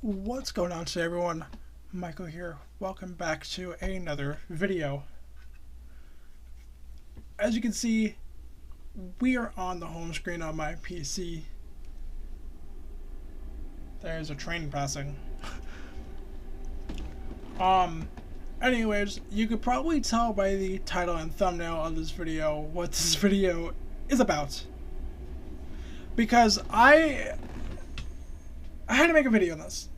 What's going on today, everyone? Michael here. Welcome back to another video. As you can see, we are on the home screen on my PC. There's a train passing. Anyways, you could probably tell by the title and thumbnail of this video what this video is about. Because I had to make a video on this.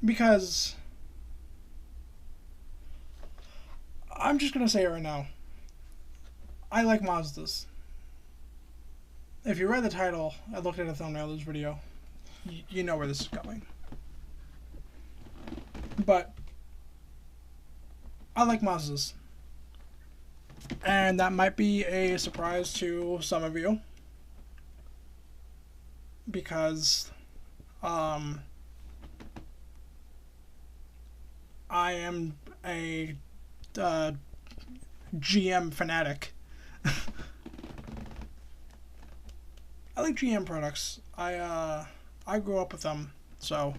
Because I'm just gonna say it right now. I like Mazdas. If you read the title, I looked at the thumbnail of this video, you know where this is going. But I like Mazdas. And that might be a surprise to some of you. Because I am a GM fanatic. I like GM products. I grew up with them, so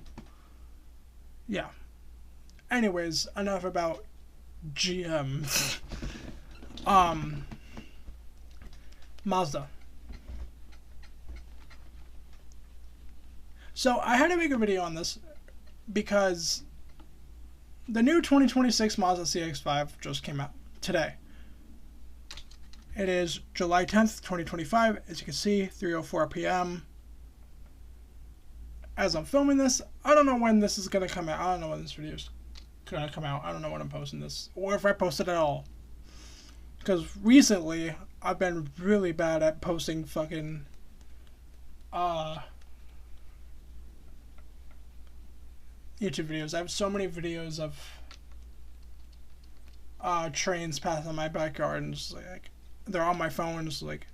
yeah. Anyways, enough about GM. Mazda. So I had to make a video on this because the new 2026 Mazda CX5 just came out today. It is July 10th, 2025. As you can see, 3:04 p.m. As I'm filming this, I don't know when this is going to come out. I don't know when this video is going to come out. I don't know when I'm posting this, or if I post it at all. Because recently, I've been really bad at posting fucking YouTube videos. I have so many videos of trains passing my backyard, and just like they're on my phone, and just like,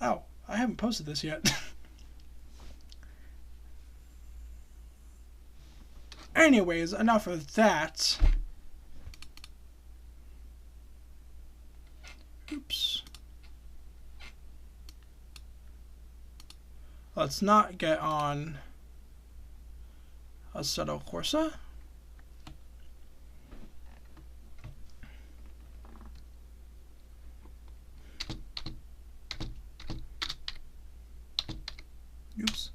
oh, I haven't posted this yet. Anyways, enough of that. Oops. Let's not get on Assetto Corsa. Oops.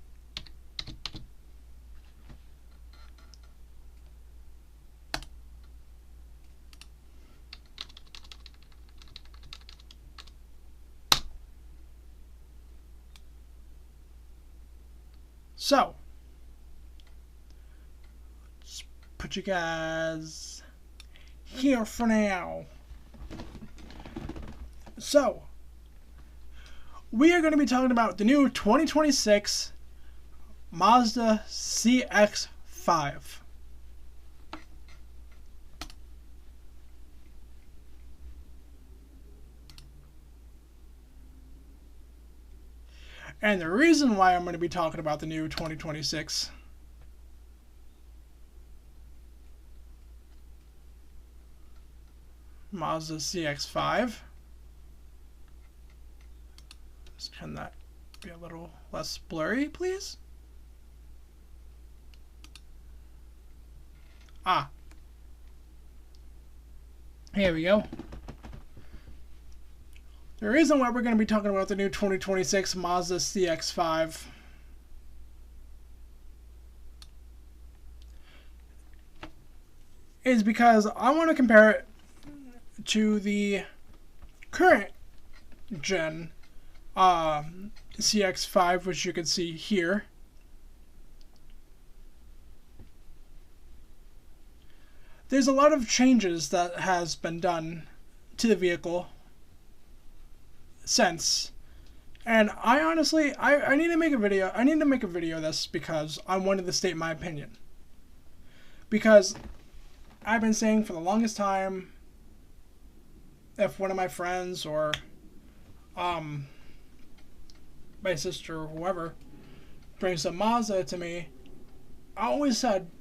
So, let's put you guys here for now. So, we are going to be talking about the new 2026 Mazda CX5. And the reason why I'm going to be talking about the new 2026 Mazda CX5. Can that be a little less blurry, please? Ah. Here we go. The reason why we're going to be talking about the new 2026 Mazda CX5 is because I want to compare it to the current gen CX5, which you can see here. There's a lot of changes that has been done to the vehicle since, and I honestly I need to make a video. I need to make a video of this because I wanted to state my opinion. Because I've been saying for the longest time, if one of my friends or my sister or whoever brings a Mazda to me, I always said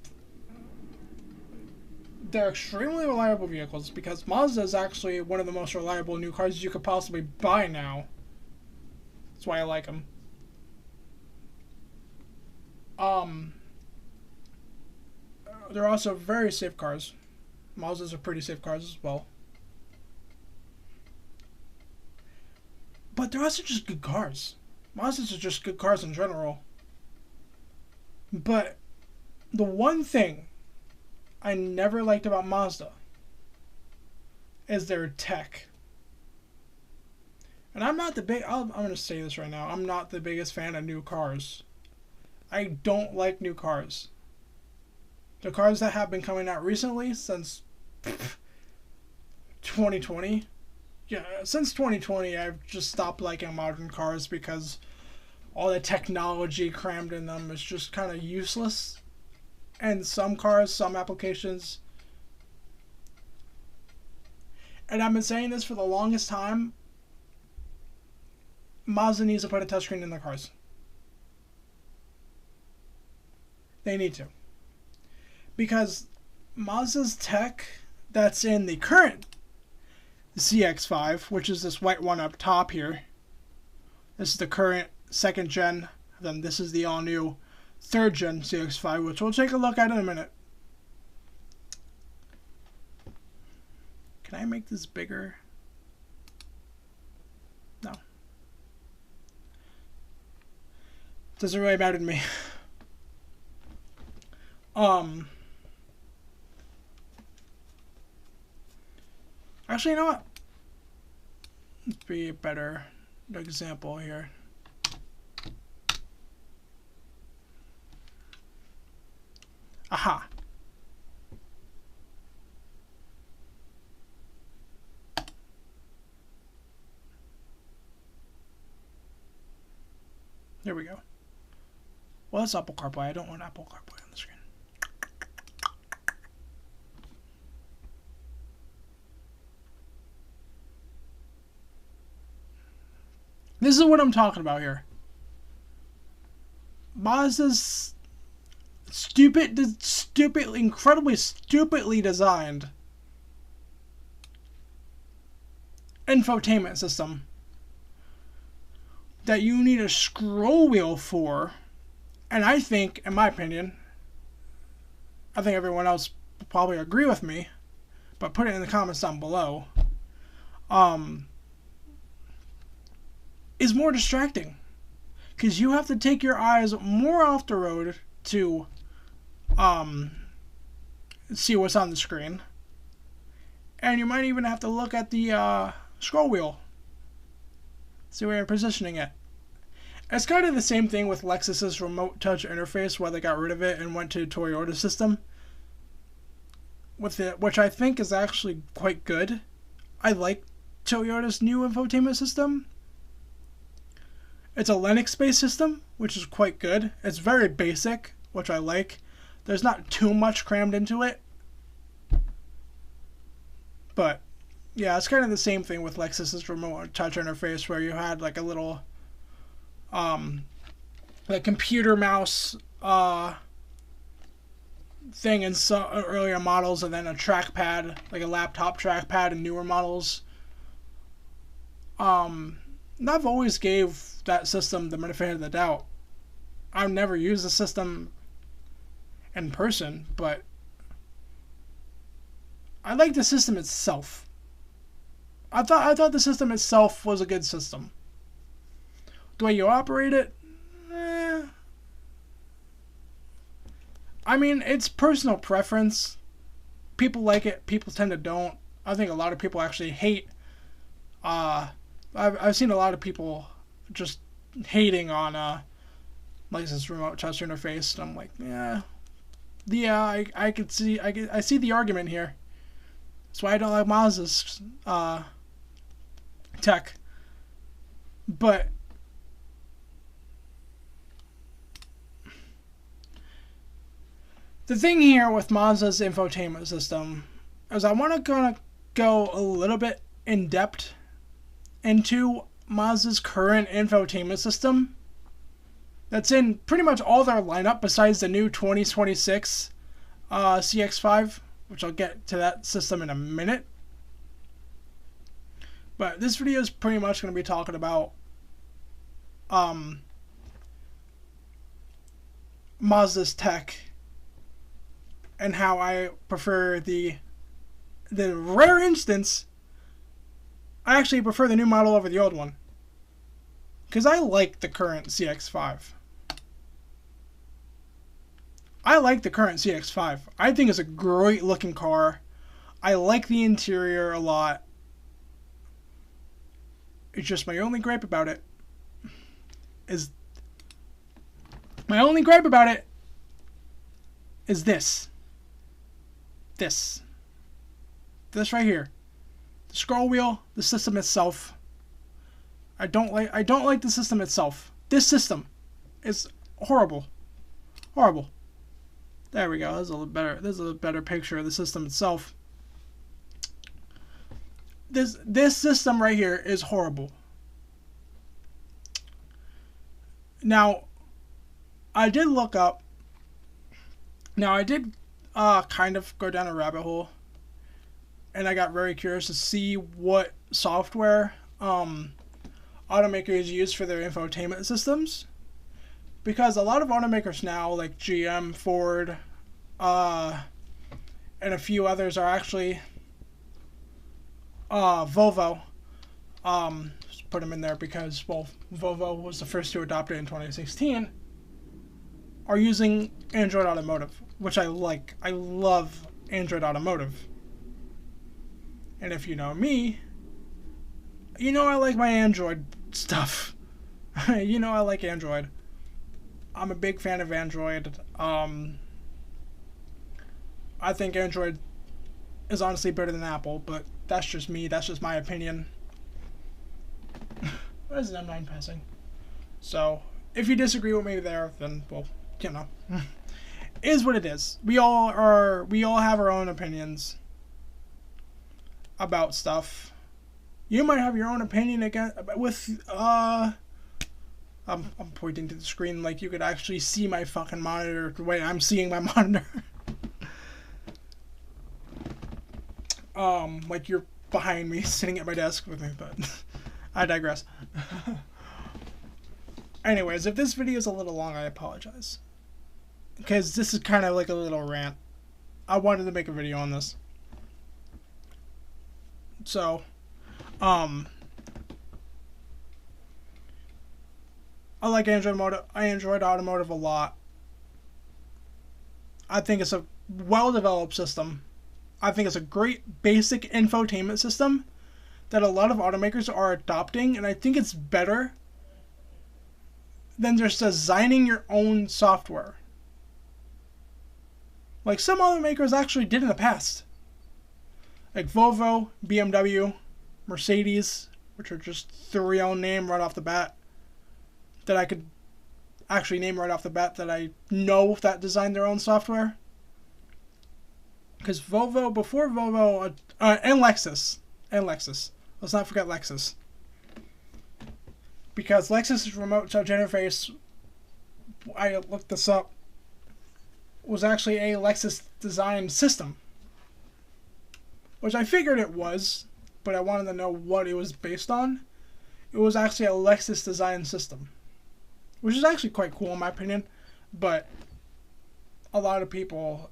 they're extremely reliable vehicles because Mazda is actually one of the most reliable new cars you could possibly buy now. That's why I like them. They're also very safe cars. Mazdas are pretty safe cars as well. But they're also just good cars. Mazdas are just good cars in general. But the one thing I never liked about Mazda is their tech. And I'm not the big... I'm going to say this right now. I'm not the biggest fan of new cars. I don't like new cars. The cars that have been coming out recently since 2020. Yeah, since 2020, I've just stopped liking modern cars because all the technology crammed in them is just kind of useless. And some cars, some applications. And I've been saying this for the longest time. Mazda needs to put a touchscreen in their cars. They need to. Because Mazda's tech that's in the current CX5, which is this white one up top here. This is the current 2nd gen. Then this is the all-new 3rd gen CX5, which we'll take a look at in a minute. Can I make this bigger? No. Doesn't really matter to me. Actually, you know what? Let's be a better example here. Aha. There we go. Well, that's Apple CarPlay. I don't want Apple CarPlay on the screen. This is what I'm talking about here. Mazda's incredibly stupidly designed infotainment system that you need a scroll wheel for. And I think, in my opinion, I think everyone else will probably agree with me, but put it in the comments down below, is more distracting. Because you have to take your eyes more off the road to see what's on the screen. And you might even have to look at the scroll wheel. See where you're positioning it. It's kind of the same thing with Lexus's remote touch interface, where they got rid of it and went to Toyota's system with it, which I think is actually quite good. I like Toyota's new infotainment system. It's a Linux-based system, which is quite good. It's very basic, which I like. There's not too much crammed into it. But yeah, it's kind of the same thing with Lexus's remote touch interface, where you had like a little like computer mouse thing in some earlier models, and then a trackpad, like a laptop trackpad in newer models. And I've always gave that system the benefit of the doubt. I've never used the system in person, but I like the system itself. I thought the system itself was a good system. The way you operate it, I mean, it's personal preference. People like it, people tend to don't. I think a lot of people actually hate. I've seen a lot of people just hating on like this remote touch interface, and I'm like, yeah, I see the argument here. That's why I don't like Mazda's tech. But the thing here with Mazda's infotainment system is I want to go a little bit in depth into Mazda's current infotainment system that's in pretty much all their lineup besides the new 2026 CX5, which I'll get to that system in a minute. But this video is pretty much going to be talking about Mazda's tech and how I prefer the rare instance, I actually prefer the new model over the old one. Because I like the current CX5. I like the current CX5. I think it's a great looking car. I like the interior a lot. It's just my only gripe about it is this. This right here. The scroll wheel, the system itself. I don't like the system itself. This system is horrible. Horrible. There we go. There's a little better. There's a better picture of the system itself. This system right here is horrible. Now, I did look up. Now, I did kind of go down a rabbit hole, and I got very curious to see what software automakers use for their infotainment systems, because a lot of automakers now, like GM, Ford, and a few others, are actually Volvo. Just put them in there because, well, Volvo was the first to adopt it in 2016. Are using Android Automotive, which I like. I love Android Automotive. And if you know me, you know I like my Android stuff. You know I like Android. I'm a big fan of Android. I think Android is honestly better than Apple, but that's just me. That's just my opinion. What is an M9 passing? So, if you disagree with me there, then, well, you know, is what it is. We all have our own opinions about stuff. You might have your own opinion again with I'm pointing to the screen like you could actually see my fucking monitor the way I'm seeing my monitor. Like you're behind me sitting at my desk with me, but I digress. Anyways, if this video is a little long, I apologize. Because this is kind of like a little rant. I wanted to make a video on this. So, I like Android Automotive a lot. I think it's a well-developed system. I think it's a great basic infotainment system that a lot of automakers are adopting, and I think it's better than just designing your own software, like some automakers actually did in the past. Like Volvo, BMW, Mercedes, which are just three on name right off the bat, that I could actually name right off the bat that I know that designed their own software. Because Volvo, before Volvo, and Lexus. Let's not forget Lexus. Because Lexus's remote touch interface, I looked this up, was actually a Lexus designed system. Which I figured it was, but I wanted to know what it was based on. It was actually a Lexus designed system. Which is actually quite cool in my opinion. But a lot of people,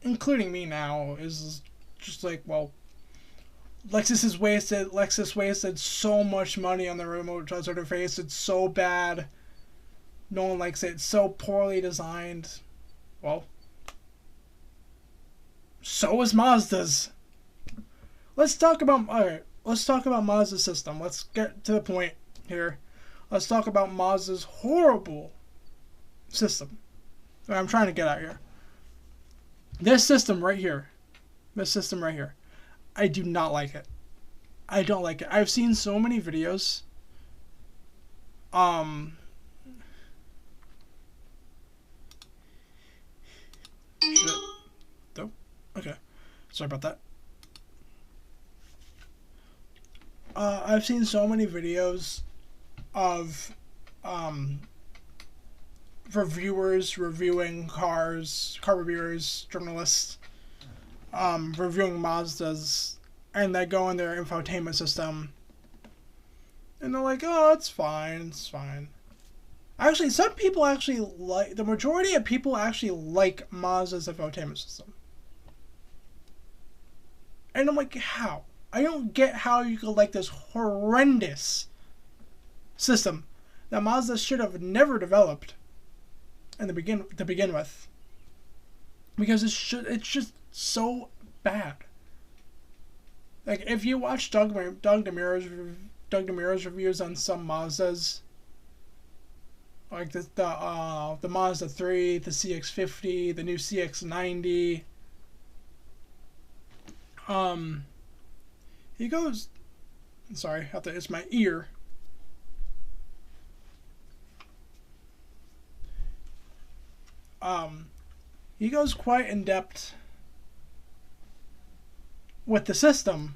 including me now, is just like, well, Lexus wasted so much money on the remote touch interface. It's so bad. No one likes it. It's so poorly designed. Well, so is Mazda's. Let's talk about Mazda's system. Let's get to the point here. Let's talk about Mazda's horrible system that I'm trying to get at here. This system right here. I do not like it. I don't like it. I've seen so many videos. Nope. Okay. Sorry about that. I've seen so many videos of reviewers reviewing cars, car reviewers, journalists, reviewing Mazdas, and they go in their infotainment system, and they're like, oh, it's fine. Actually, some people actually like, the majority of people actually like Mazda's infotainment system. And I'm like, how? I don't get how you could like this horrendous system that Mazda should have never developed in the begin with, because it's just so bad. Like if you watch Doug DeMuro's reviews on some Mazdas, like the Mazda 3, the CX5, the new CX90, he goes, sorry, it's my ear. He goes quite in depth with the system,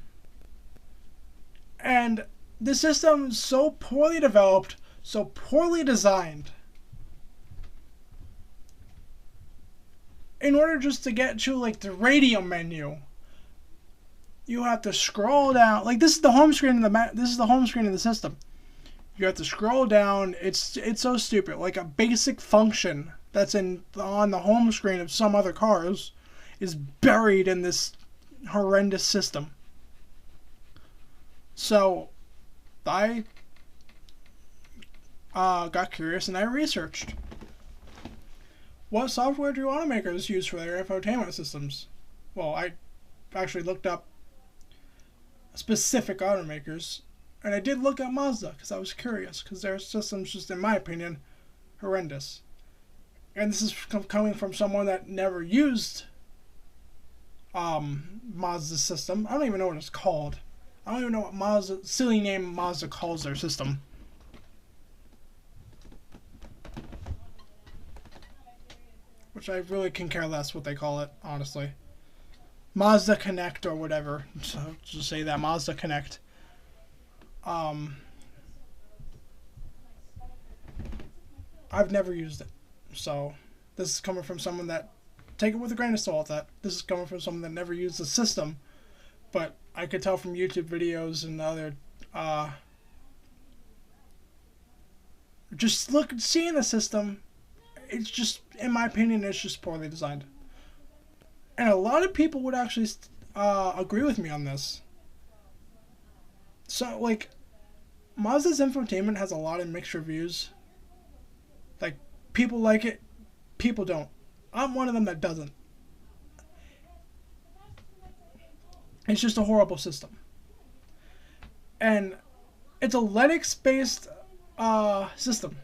and the system is so poorly developed, so poorly designed. In order just to get to like the radio menu, you have to scroll down. Like this is the home screen of the system. You have to scroll down. It's so stupid. Like a basic function that's on the home screen of some other cars is buried in this horrendous system. So I got curious and I researched what software do automakers use for their infotainment systems. Well, I actually looked up specific automakers, and I did look at Mazda because I was curious, because their system's just, in my opinion, horrendous. And this is coming from someone that never used Mazda's system. I don't even know what it's called. I don't even know what silly name Mazda calls their system. Which I really can care less what they call it, honestly. Mazda Connect or whatever. So just say that, Mazda Connect. I've never used it. So this is coming from someone that, take it with a grain of salt, that this is coming from someone that never used the system. But I could tell from YouTube videos and other just seeing the system, it's just, in my opinion, it's just poorly designed. And a lot of people would actually agree with me on this. So, like, Mazda's infotainment has a lot of mixed reviews. Like, people like it, people don't. I'm one of them that doesn't. It's just a horrible system. And it's a Linux-based system.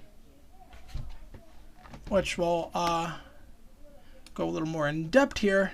Which will go a little more in depth here.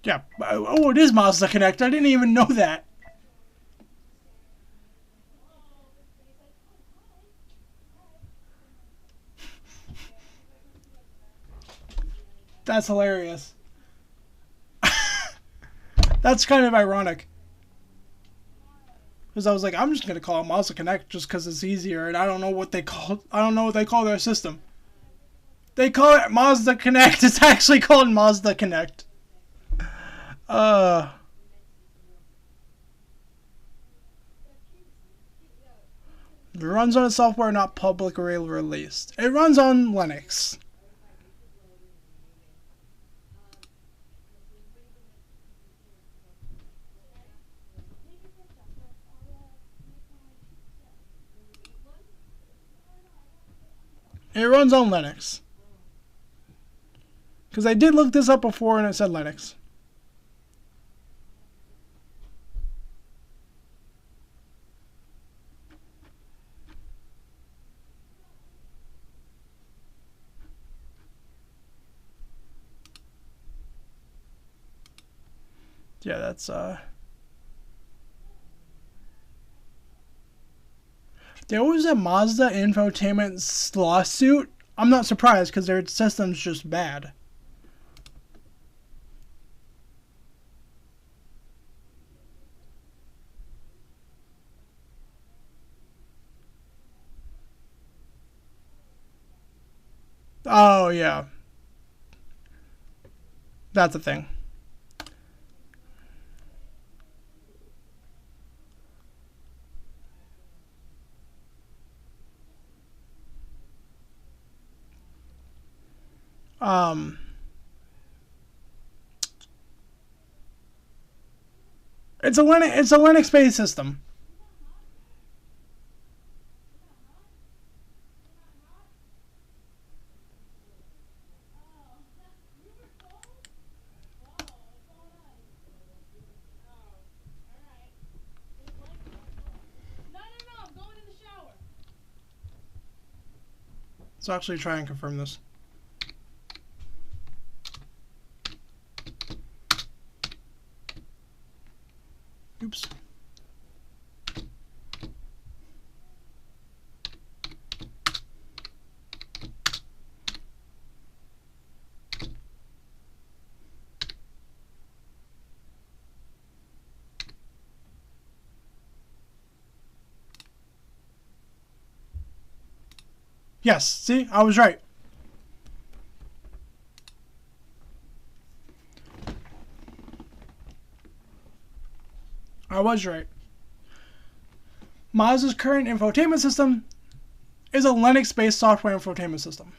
Yeah. Oh, it is Mazda Connect. I didn't even know that. That's hilarious. That's kind of ironic. Because I was like, I'm just gonna call it Mazda Connect just because it's easier, and I don't know what they call. I don't know what they call their system. They call it Mazda Connect. It's actually called Mazda Connect. It runs on a software not publicly released. It runs on Linux. It runs on Linux. Because I did look this up before and it said Linux. Yeah, that's there was a Mazda infotainment lawsuit. I'm not surprised because their system's just bad. Oh yeah, that's a thing. Um, it's a Linux based system. Let's actually try and confirm this. Oops. Yes, see, I was right. I was right. Mazda's current infotainment system is a Linux-based software infotainment system.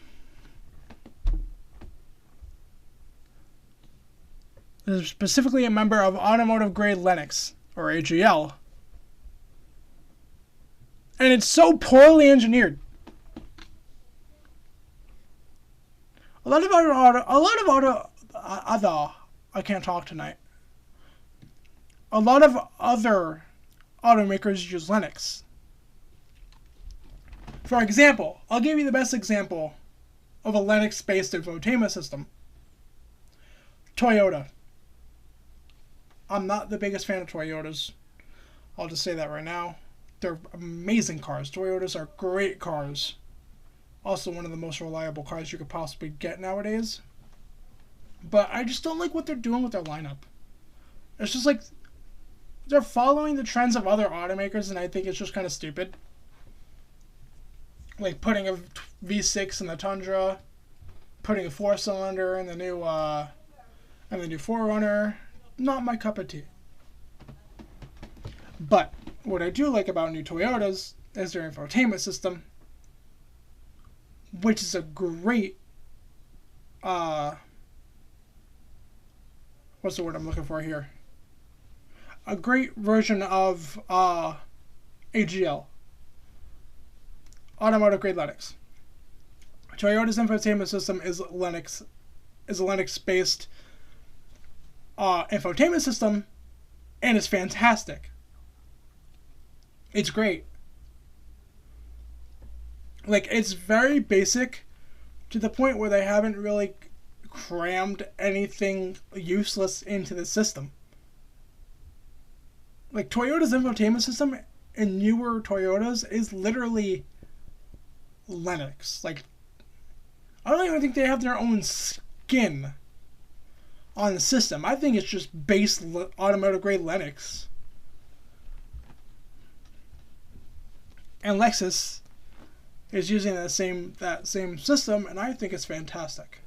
It is specifically a member of automotive grade Linux, or AGL. And it's so poorly engineered. I can't talk tonight. A lot of other automakers use Linux. For example, I'll give you the best example of a Linux-based infotainment system. Toyota. I'm not the biggest fan of Toyotas. I'll just say that right now. They're amazing cars. Toyotas are great cars. Also one of the most reliable cars you could possibly get nowadays. But I just don't like what they're doing with their lineup. It's just like they're following the trends of other automakers, and I think it's just kind of stupid. Like putting a V6 in the Tundra, putting a 4-cylinder in the new 4Runner. Not my cup of tea. But what I do like about new Toyotas is their infotainment system, which is a great what's the word I'm looking for here? A great version of AGL, automotive grade Linux. Toyota's infotainment system is a Linux-based infotainment system, and it's fantastic. It's great. Like, it's very basic to the point where they haven't really crammed anything useless into the system. Like, Toyota's infotainment system in newer Toyotas is literally Linux. Like, I don't even think they have their own skin on the system. I think it's just base automotive grade Linux. And Lexus is using that same system, and I think it's fantastic.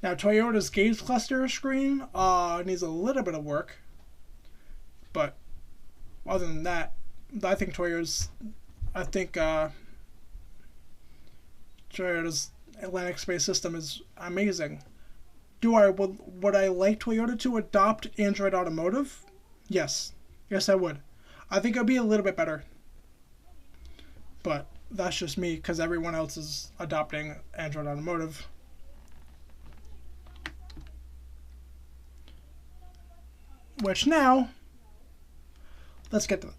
Now, Toyota's gauge cluster screen needs a little bit of work, but other than that, I think Toyota's Linux-based system is amazing. Would I like Toyota to adopt Android Automotive? Yes, I would. I think it would be a little bit better, but that's just me because everyone else is adopting Android Automotive. Which now, let's get to it.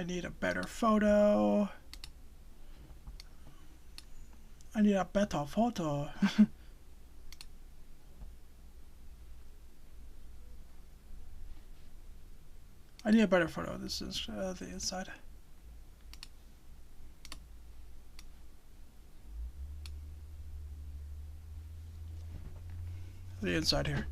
need a better photo. I need a better photo. I need a better photo. This is the inside. The inside here.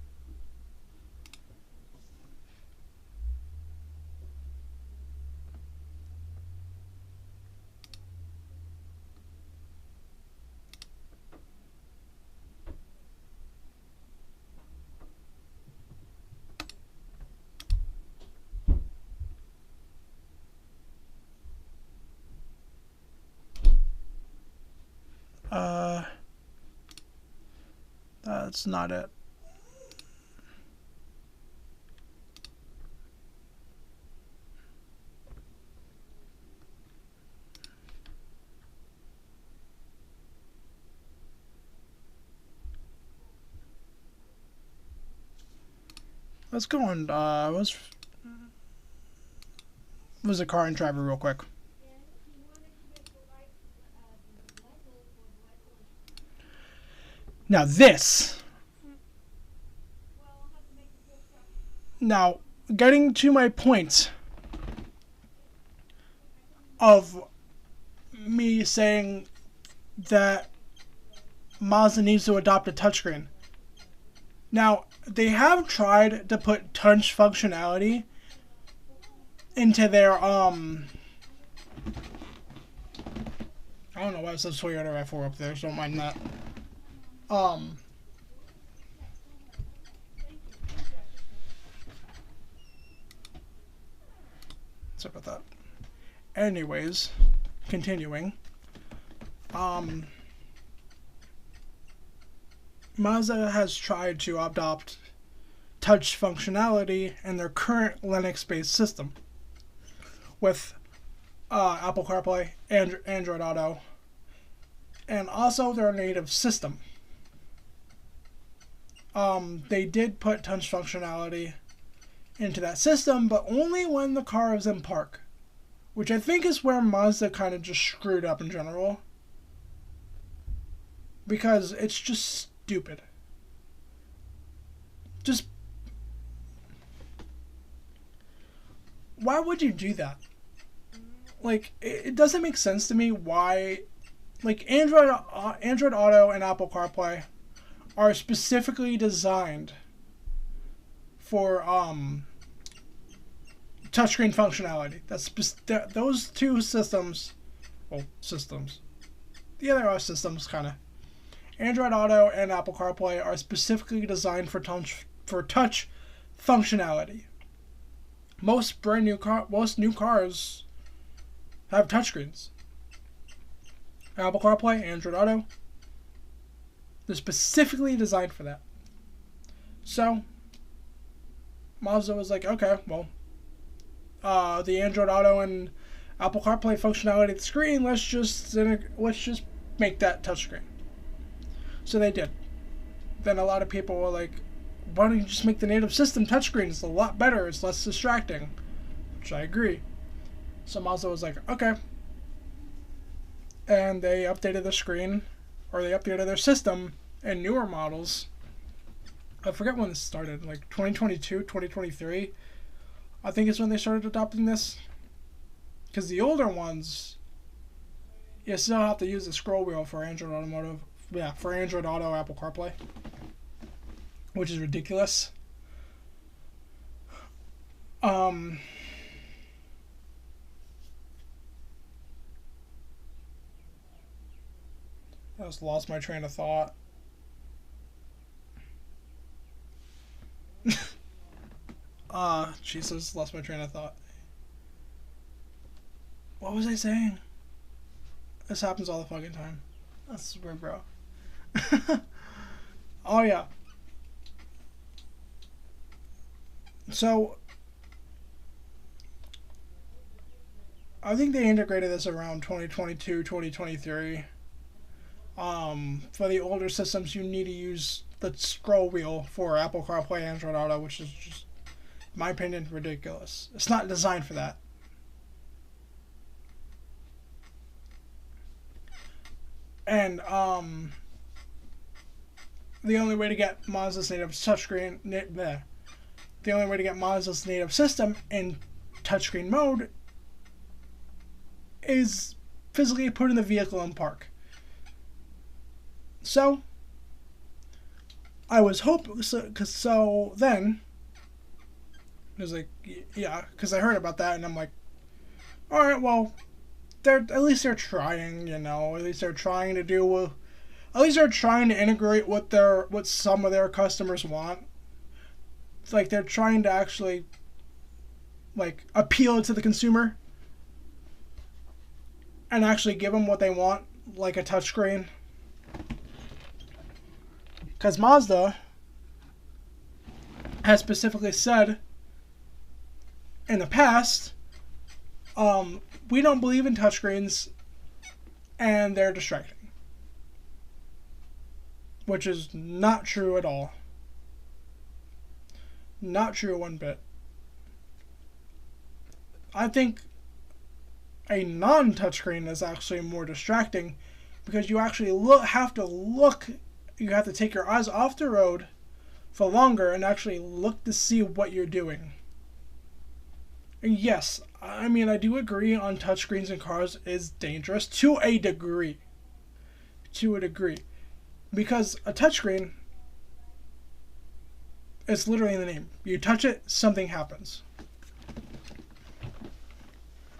That's not it. Let's go on, was a car and driver real quick. Now this. Now, getting to my point of me saying that Mazda needs to adopt a touchscreen. Now, they have tried to put touch functionality into their, I don't know why it says Toyota RAV4 up there, so don't mind that. Sorry about that. Anyways, continuing. Mazda has tried to adopt touch functionality in their current Linux-based system with Apple CarPlay, Android Auto, and also their native system. They did put touch functionality into that system, but only when the car is in park, which I think is where Mazda kind of just screwed up in general, because it's just stupid. Just why would you do that? Like, it doesn't make sense to me why, like, Android Auto and Apple CarPlay are specifically designed for touchscreen functionality. Those two systems, well, systems. The other are systems, kind of. Android Auto and Apple CarPlay are specifically designed for touch functionality. Most new cars have touchscreens. Apple CarPlay, Android Auto, they're specifically designed for that. So Mazda was like, okay, well, the Android Auto and Apple CarPlay functionality of the screen, let's just make that touchscreen. So they did. Then a lot of people were like, why don't you just make the native system touchscreen? It's a lot better. It's less distracting. Which I agree. So Mazda was like, okay. And they updated the screen, or they updated their system in newer models. I forget when this started, like 2022, 2023. I think it's when they started adopting this. Because the older ones, you still have to use the scroll wheel for Android Automotive. Yeah, for Android Auto, Apple CarPlay. Which is ridiculous. I just lost my train of thought. Jesus, lost my train of thought. What was I saying? This happens all the fucking time. I swear, bro. Oh, yeah. So, I think they integrated this around 2022, 2023. For the older systems, you need to use the scroll wheel for Apple CarPlay, Android Auto, which is just, in my opinion, ridiculous. It's not designed for that. And the only way to get Mazda's native touchscreen, the only way to get Mazda's native system in touchscreen mode is physically putting the vehicle in park. So I was hoping, so then it was like, yeah, because I heard about that and I'm like, all right, well, at least they're trying, you know, at least they're trying to do, at least they're trying to integrate what some of their customers want. It's like they're trying to actually like appeal to the consumer and actually give them what they want, like a touchscreen. Because Mazda has specifically said in the past, we don't believe in touchscreens and they're distracting. Which is not true at all. Not true one bit. I think a non-touchscreen is actually more distracting because you actually have to take your eyes off the road for longer and actually look to see what you're doing. And yes, I mean, I do agree on touchscreens in cars is dangerous to a degree. To a degree. Because a touchscreen, it's literally in the name. You touch it, something happens.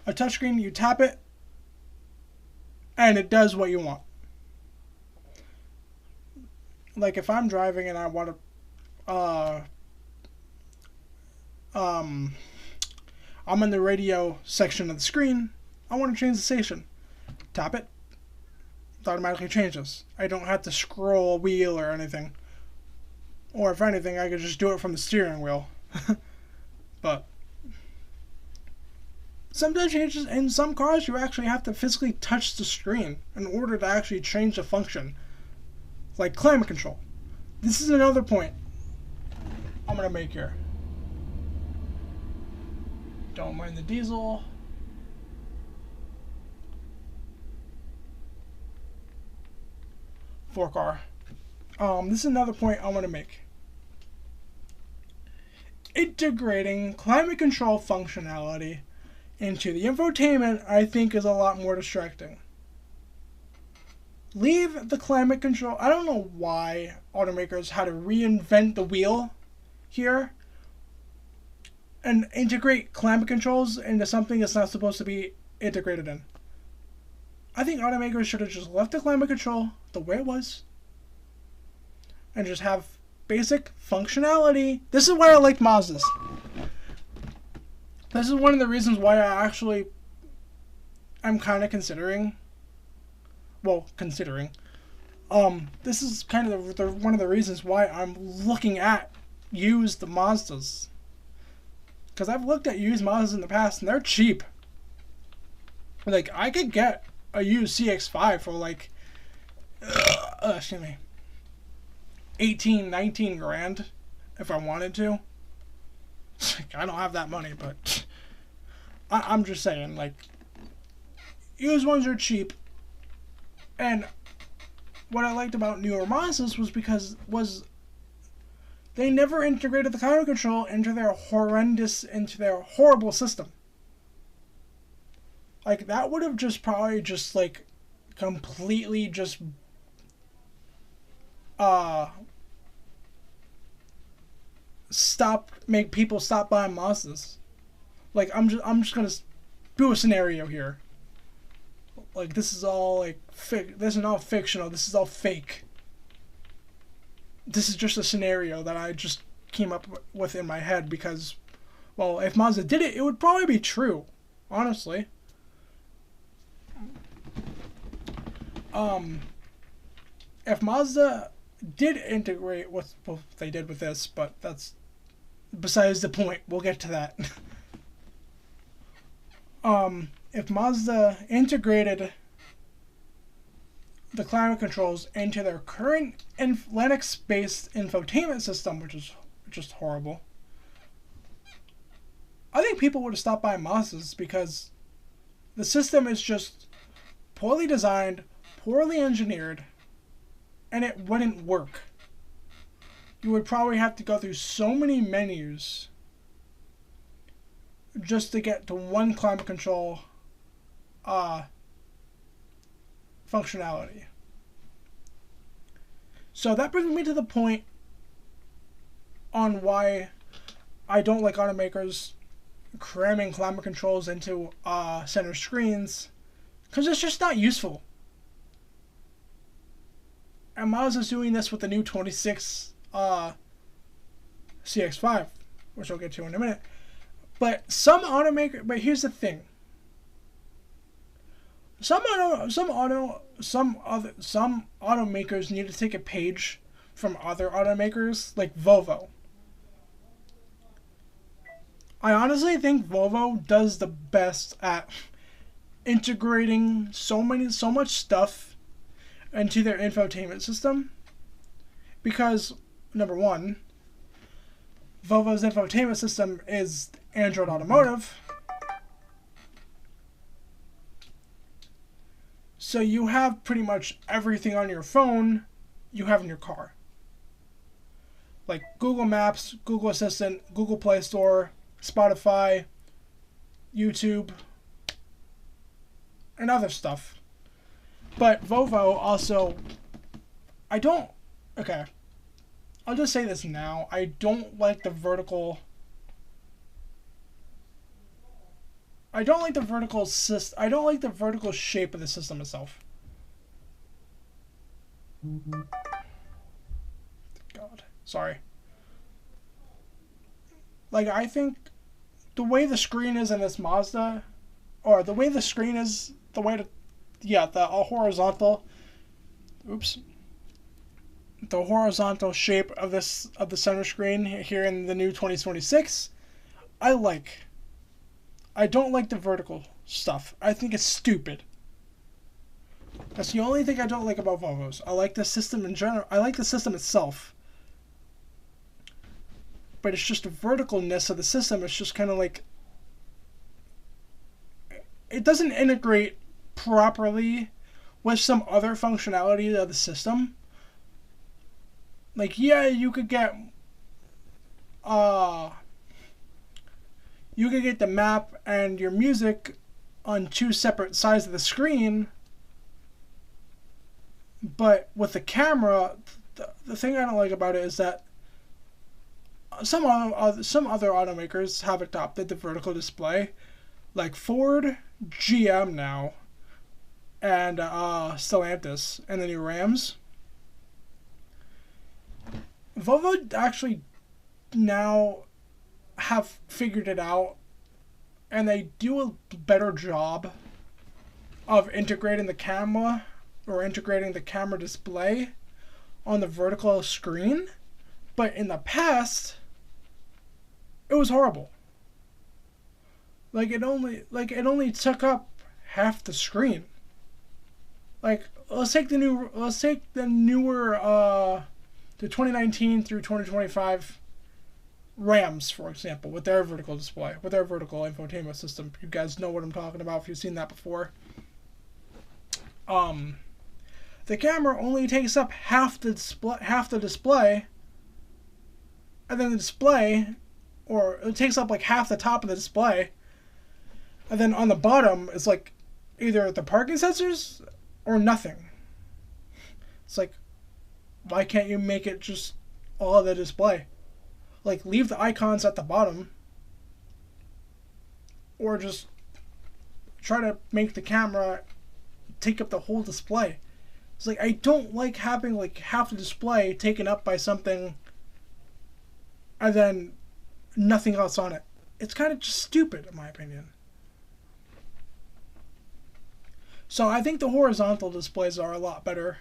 A touchscreen, you tap it, and it does what you want. Like if I'm driving and I want to, I'm in the radio section of the screen, I want to change the station. Tap it, it automatically changes. I don't have to scroll a wheel or anything. Or if anything, I could just do it from the steering wheel. But sometimes changes in some cars, you actually have to physically touch the screen in order to actually change the function. Like climate control. This is another point I'm going to make here. Don't mind the diesel. Car. This is another point I want to make. Integrating climate control functionality into the infotainment, I think, is a lot more distracting. Leave the climate control. I don't know why automakers had to reinvent the wheel here and integrate climate controls into something it's not supposed to be integrated in. I think automakers should have just left the climate control the way it was and just have basic functionality. This is why I like Mazdas. This is one of the reasons why I'm kind of considering. This is kind of one of the reasons why I'm looking at used Mazdas. Because I've looked at used Mazdas in the past and they're cheap. Like, I could get a used CX5 for like, 18, 19 grand if I wanted to. I don't have that money, but I'm just saying, like, used ones are cheap. And what I liked about newer Mazdas was they never integrated the climate control into their horrible system. Like, that would have just probably just, like, completely just, make people stop buying Mazdas. Like, I'm just gonna do a scenario here. Like, this is all, like, this is all fictional. This is all fake. This is just a scenario that I just came up with in my head because, well, if Mazda did it, it would probably be true, honestly. If Mazda did integrate what they did with this, but that's besides the point. We'll get to that. If Mazda integrated the climate controls into their current Linux-based infotainment system, which is just horrible, I think people would have stopped buying Mazdas because the system is just poorly designed, poorly engineered and it wouldn't work. You would probably have to go through so many menus just to get to one climate control functionality. So that brings me to the point on why I don't like automakers cramming climate controls into center screens, because it's just not useful. And Mazda's doing this with the new 26 CX5, which I'll get to in a minute. But but here's the thing. Some automakers need to take a page from other automakers, like Volvo. I honestly think Volvo does the best at integrating so much stuff into their infotainment system, because number one, Volvo's infotainment system is Android Automotive. So you have pretty much everything on your phone you have in your car. Like Google Maps, Google Assistant, Google Play Store, Spotify, YouTube, and other stuff. But Volvo also, okay, I'll just say this now. I don't like the vertical shape of the system itself. God, sorry. Like, I think the way the screen is in this Mazda, or the way the screen is, the horizontal, the horizontal shape of the center screen here in the new 2026, I like. I don't like the vertical stuff. I think it's stupid. That's the only thing I don't like about Volvos. I like the system in general. I like the system itself. But it's just the verticalness of the system. It's just kind of like, it doesn't integrate properly with some other functionality of the system. Like, yeah, you could get the map and your music on two separate sides of the screen, but with the camera, the thing I don't like about it is that some other automakers have adopted the vertical display, like Ford, GM now, and Stellantis, and the new Rams. Volvo actually now have figured it out, and they do a better job of integrating the camera display on the vertical screen. But in the past, it was horrible. It only took up half the screen. Like, let's take the newer the 2019 through 2025 Rams, for example, with their vertical display, with their vertical infotainment system. You guys know what I'm talking about if you've seen that before. The camera only takes up half the display, and then the display, or it takes up like half the top of the display, and then on the bottom is like either the parking sensors or nothing. It's like, why can't you make it just all of the display? Like, leave the icons at the bottom, or just try to make the camera take up the whole display. It's like, I don't like having like half the display taken up by something and then nothing else on it. It's kind of just stupid, in my opinion. So I think the horizontal displays are a lot better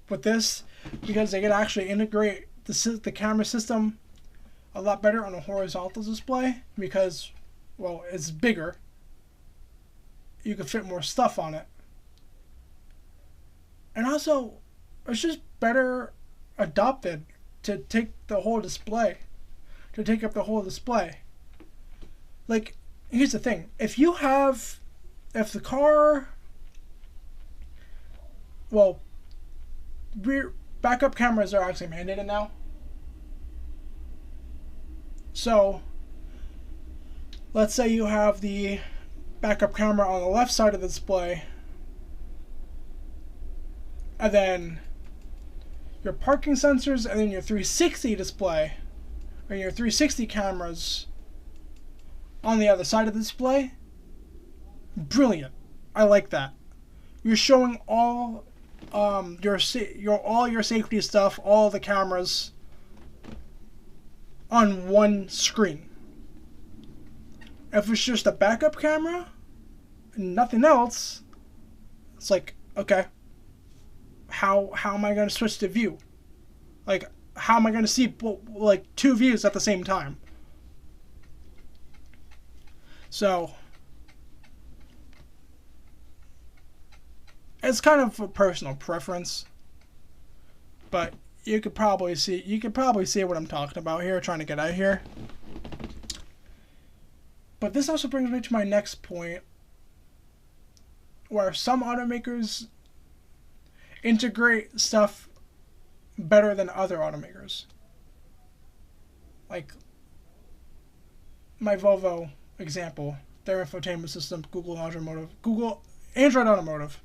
with this, because they can actually integrate the camera system a lot better on a horizontal display, because, well, it's bigger. You can fit more stuff on it. And also, it's just better adopted to take the whole display, to take up the whole display. Like, here's the thing. If the car well, rear backup cameras are actually mandated now. So, let's say you have the backup camera on the left side of the display, and then your parking sensors, and then your 360 display, or your 360 cameras on the other side of the display. Brilliant. I like that. You're showing all your safety stuff, all the cameras on one screen. If it's just a backup camera and nothing else, it's like, okay, how am I going to switch to view? Like, how am I going to see like two views at the same time? So it's kind of a personal preference, but you could probably see what I'm talking about here, trying to get out here. But this also brings me to my next point, where some automakers integrate stuff better than other automakers. Like my Volvo example, their infotainment system, Google Android Automotive.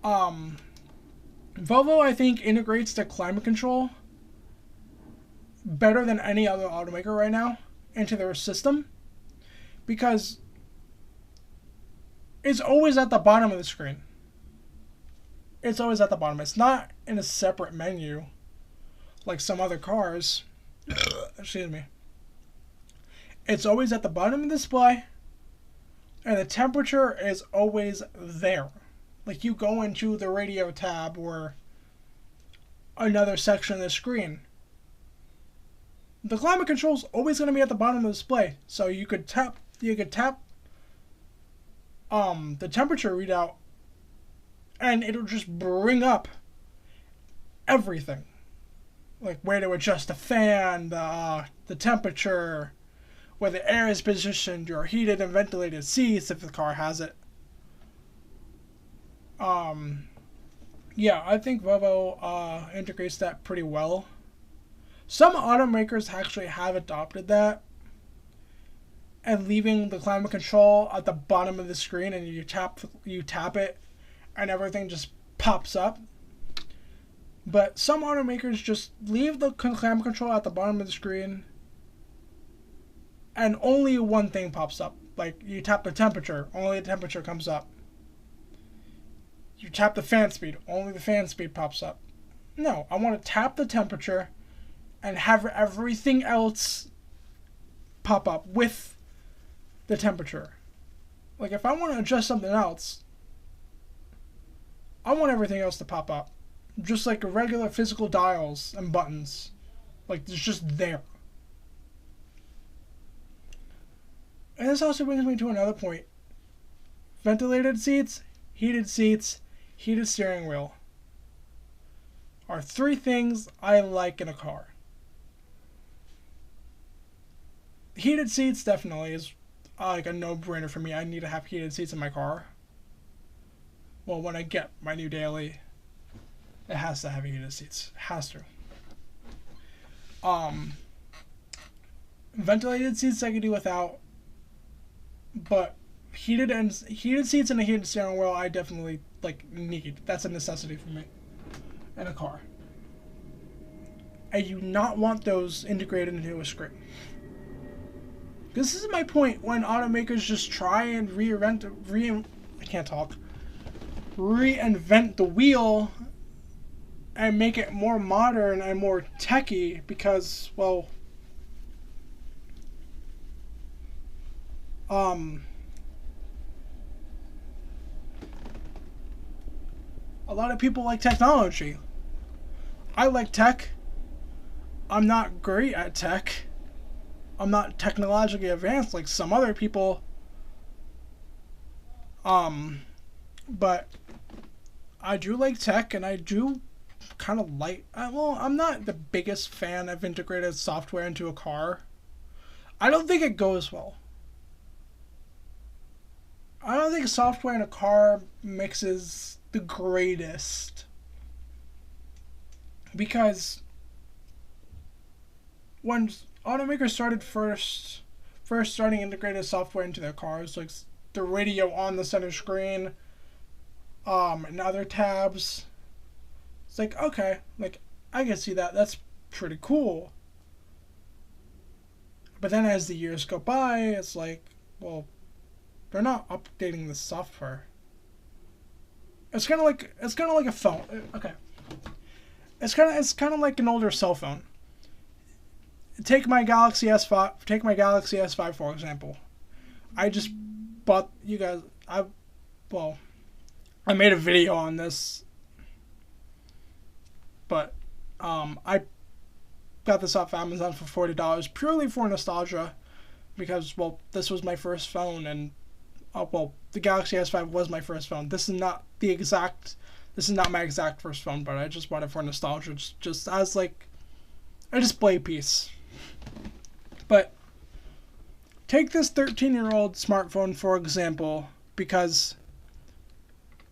Volvo, I think, integrates the climate control better than any other automaker right now into their system, because it's always at the bottom of the screen. It's always at the bottom. It's not in a separate menu like some other cars. Excuse me. It's always at the bottom of the display, and the temperature is always there. Like, you go into the radio tab or another section of the screen, the climate control is always going to be at the bottom of the display. So you could tap the temperature readout, and it'll just bring up everything, like where to adjust the fan, the temperature, where the air is positioned, your heated and ventilated seats if the car has it. Yeah, I think Volvo integrates that pretty well. Some automakers actually have adopted that, and leaving the climate control at the bottom of the screen, and you tap it, and everything just pops up. But some automakers just leave the climate control at the bottom of the screen, and only one thing pops up. Like, you tap the temperature, only the temperature comes up. You tap the fan speed, only the fan speed pops up. No, I want to tap the temperature and have everything else pop up with the temperature. Like, if I want to adjust something else, I want everything else to pop up. Just like regular physical dials and buttons. Like, it's just there. And this also brings me to another point. Ventilated seats, heated steering wheel are three things I like in a car. Heated seats definitely is like a no-brainer for me. I need to have heated seats in my car. Well, when I get my new daily, it has to have heated seats. It has to. Ventilated seats I can do without, but heated seats and a heated steering wheel I definitely need. That's a necessity for me in a car. I do not want those integrated into a screen. This is my point when automakers just try and reinvent the wheel and make it more modern and more techy because, well, a lot of people like technology. I like tech. I'm not great at tech. I'm not technologically advanced like some other people. But I do like tech, and I do kind of like... well, I'm not the biggest fan of integrated software into a car. I don't think it goes well. I don't think software in a car mixes the greatest. Because when automakers started first starting integrated software into their cars, like the radio on the center screen, and other tabs, it's like, okay, like I can see that. That's pretty cool. But then as the years go by, it's like, well, they're not updating the software. It's kind of like a phone. Okay. It's kind of like an older cell phone. Take my Galaxy S5 for example. I just bought you guys. I made a video on this, but I got this off Amazon for $40 purely for nostalgia, because this was my first phone, and the Galaxy S5 was my first phone. This is not my exact first phone, but I just bought it for nostalgia, just as like a display piece. But take this 13-year-old smartphone for example, because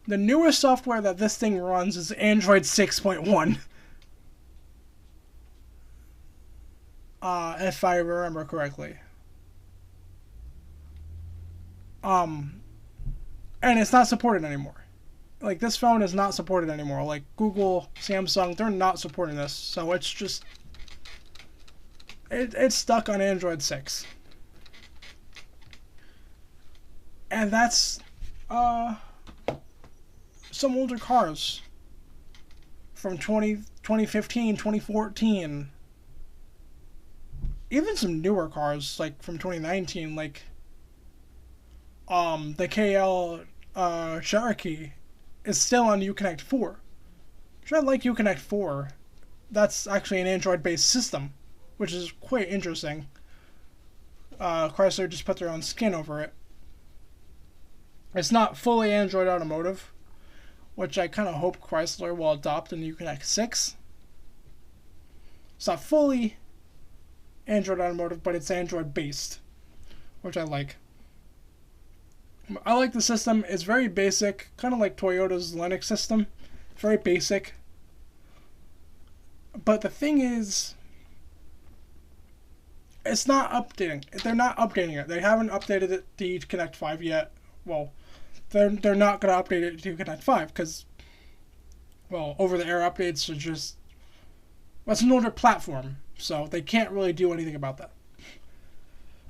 the newest software that this thing runs is Android 6.1. If I remember correctly. And it's not supported anymore. Like, this phone is not supported anymore. Like, Google, Samsung, they're not supporting this. So it's just... It's stuck on Android 6. And that's, some older cars. From 2015, 2014. Even some newer cars, like, from 2019, like... the KL Cherokee is still on Uconnect 4. Which I like Uconnect 4. That's actually an Android-based system, which is quite interesting. Chrysler just put their own skin over it. It's not fully Android Automotive, which I kind of hope Chrysler will adopt in Uconnect 6. It's not fully Android Automotive, but it's Android-based, which I like. I like the system. It's very basic, kind of like Toyota's Linux system. Very basic. But the thing is, it's not updating. They're not updating it. They haven't updated it to Connect 5 yet. Well, they're not going to update it to Connect 5 because, over-the-air updates are just... It's an older platform, so they can't really do anything about that.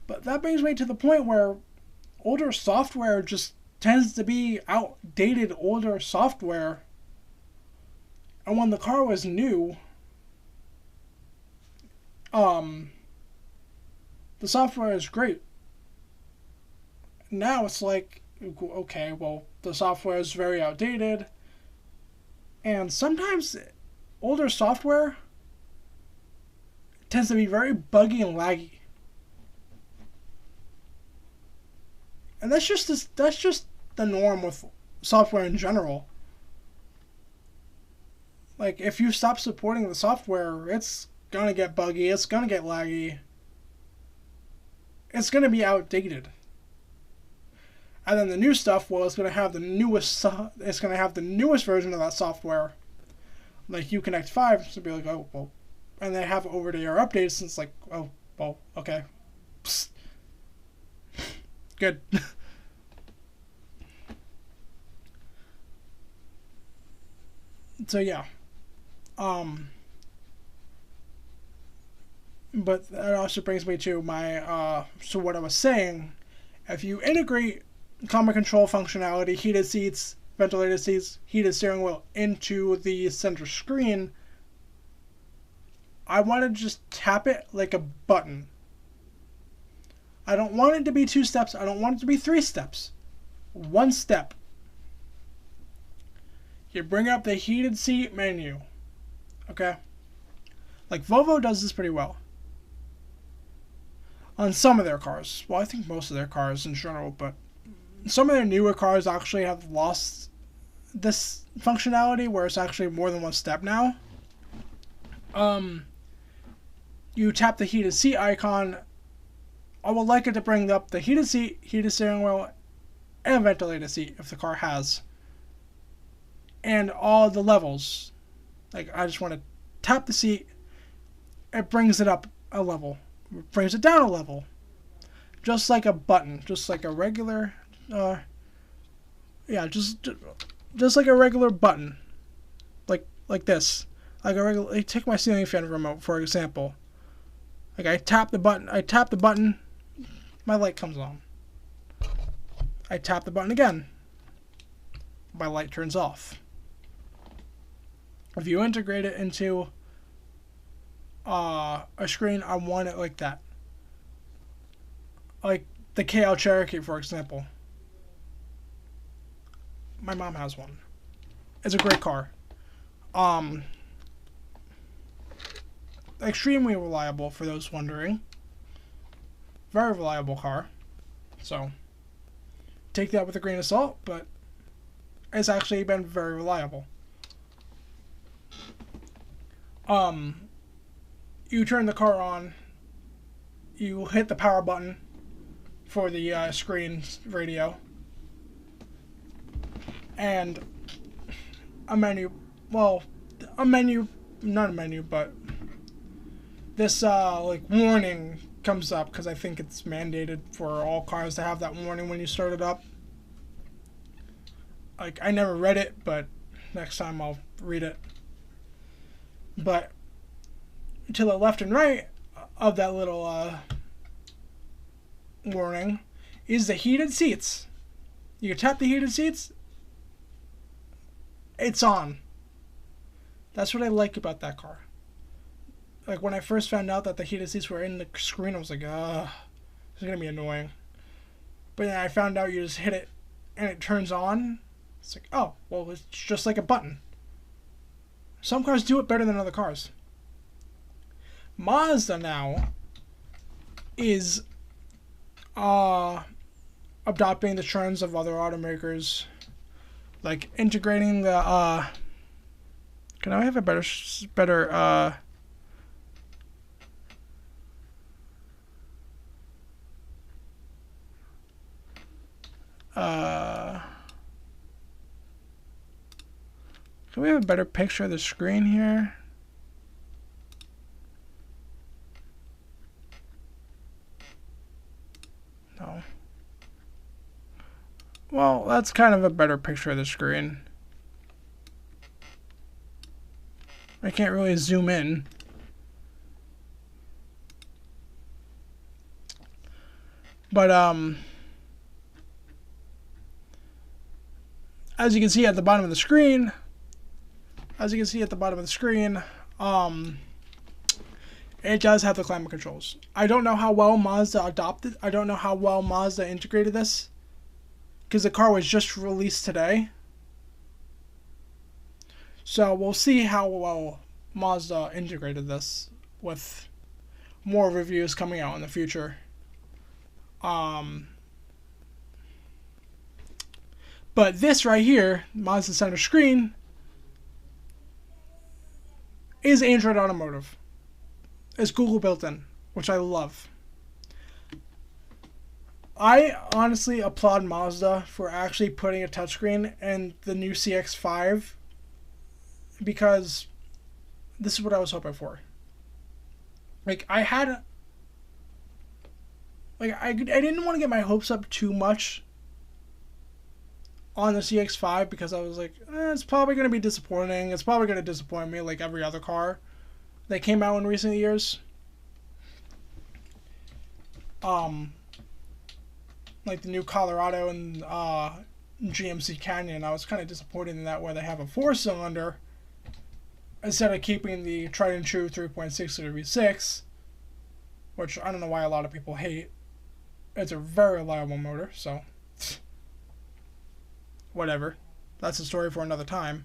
But that brings me to the point where older software just tends to be outdated older software. And when the car was new, the software is great. Now it's like, okay, the software is very outdated. And sometimes older software tends to be very buggy and laggy. And that's just the norm with software in general. Like, if you stop supporting the software, it's gonna get buggy, it's gonna get laggy. It's gonna be outdated. And then the new stuff, it's gonna have the newest version of that software. Like Uconnect 5, to be like, and they have over-the-air updates, and it's like, okay. Psst. Good. So yeah. But that also brings me to my so what I was saying. If you integrate climate control functionality, heated seats, ventilated seats, heated steering wheel into the center screen, I want to just tap it like a button. I don't want it to be 2 steps. I don't want it to be 3 steps. 1 step. You bring up the heated seat menu. Okay? Like, Volvo does this pretty well. On some of their cars. Well, I think most of their cars in general, but some of their newer cars actually have lost this functionality where it's actually more than 1 step now. You tap the heated seat icon. I would like it to bring up the heated seat, heated steering wheel, and ventilated seat if the car has. and all the levels. Like, I just want to tap the seat. It brings it up a level. It brings it down a level. Just like a button. Just like a regular... just like a regular button. Like this. Like a regular... Take my ceiling fan remote, for example. Like, I tap the button, my light comes on. I tap the button again, my light turns off. If you integrate it into a screen, I want it like that. Like the KL Cherokee, for example. My mom has one. It's a great car. Extremely reliable, for those wondering. Very reliable car. So, take that with a grain of salt, but it's actually been very reliable. You turn the car on, you hit the power button for the screen radio, and not a menu, but this like warning comes up, because I think it's mandated for all cars to have that warning when you start it up. Like, I never read it, but next time I'll read it. But to the left and right of that little warning is the heated seats. You tap the heated seats, it's on. That's what I like about that car. Like, when I first found out that the heated seats were in the screen, I was like, this is going to be annoying. But then I found out you just hit it and it turns on. It's like, oh, well, it's just like a button. Some cars do it better than other cars. Mazda now is adopting the trends of other automakers, like integrating the can I have a better can we have a better picture of the screen here? No. Well, that's kind of a better picture of the screen. I can't really zoom in. But, as you can see at the bottom of the screen, it does have the climate controls. I don't know how well Mazda integrated this, because the car was just released today. So we'll see how well Mazda integrated this, with more reviews coming out in the future. But this right here, Mazda center screen, is Android Automotive. It's Google built in, which I love. I honestly applaud Mazda for actually putting a touchscreen in the new CX5, because this is what I was hoping for. Like, I didn't want to get my hopes up too much on the CX5, because I was like, it's probably going to be disappointing. It's probably going to disappoint me like every other car that came out in recent years. Like the new Colorado and GMC Canyon, I was kind of disappointed in that, where they have a 4-cylinder instead of keeping the tried and true 3.6 liter V6, which I don't know why a lot of people hate. It's a very reliable motor, so whatever. That's a story for another time.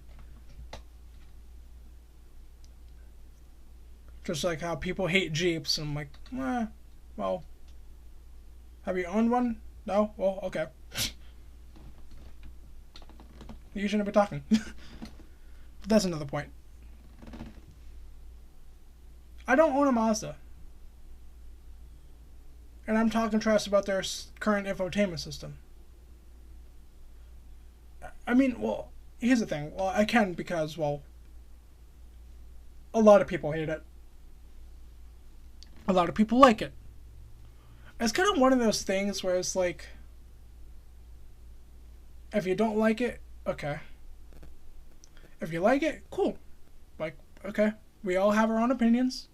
Just like how people hate Jeeps. I'm like, well, have you owned one? No? Well, okay. You shouldn't be talking. But that's another point. I don't own a Mazda. And I'm talking trash about their current infotainment system. I mean, well, here's the thing. Well, I can because, well, a lot of people hate it. A lot of people like it. It's kind of one of those things where it's like, if you don't like it, okay. If you like it, cool. Like, okay. We all have our own opinions.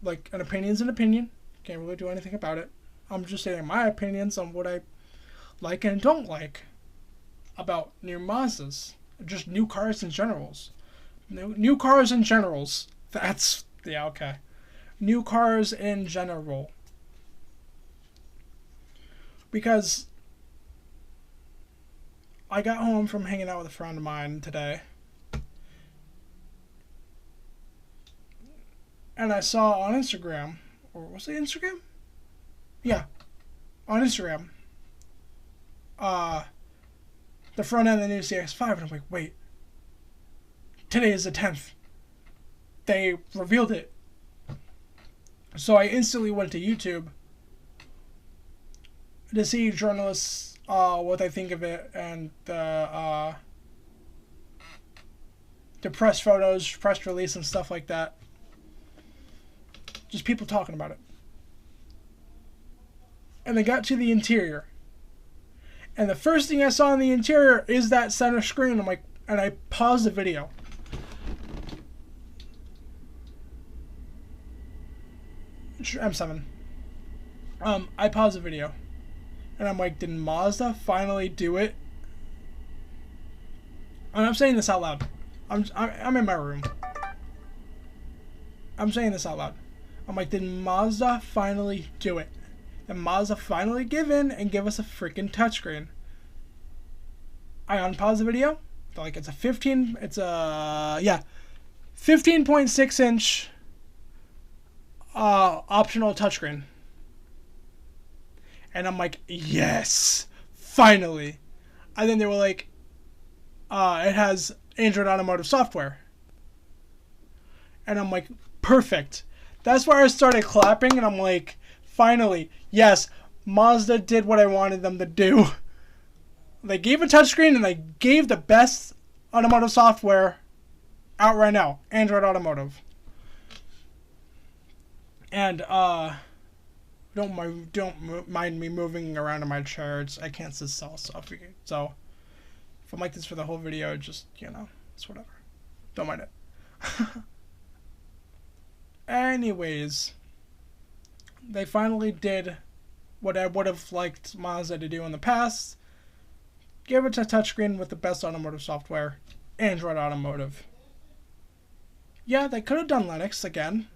Like, an opinion's an opinion. Can't really do anything about it. I'm just saying my opinions on what I like and don't like about new Mazdas. Just new cars in generals. New cars in generals. That's, yeah, okay. New cars in general. Because I got home from hanging out with a friend of mine today. And I saw on Instagram, or was it Instagram? Yeah, on Instagram, the front end of the new CX5, and I'm like, wait, today is the 10th. They revealed it. So I instantly went to YouTube to see journalists, what they think of it, and the press photos, press release, and stuff like that. Just people talking about it. And they got to the interior. And the first thing I saw in the interior is that center screen. I'm like, and I paused the video. M7. I paused the video. And I'm like, did Mazda finally do it? And I'm saying this out loud. I'm in my room. I'm saying this out loud. I'm like, did Mazda finally do it? And Mazda finally give in and give us a freaking touchscreen. I unpause the video. Like, it's a 15.6 inch optional touchscreen. And I'm like, yes, finally. And then they were like, it has Android Automotive software. And I'm like, perfect. That's where I started clapping, and I'm like, finally, yes, Mazda did what I wanted them to do. They gave a touchscreen, and they gave the best automotive software out right now, Android Automotive. And don't mind me moving around in my chair. I can't sit still, so if I'm like this for the whole video, just, it's whatever. Don't mind it. Anyways, they finally did what I would have liked Mazda to do in the past. Give it a touchscreen with the best automotive software, Android Automotive. Yeah, they could have done Linux again,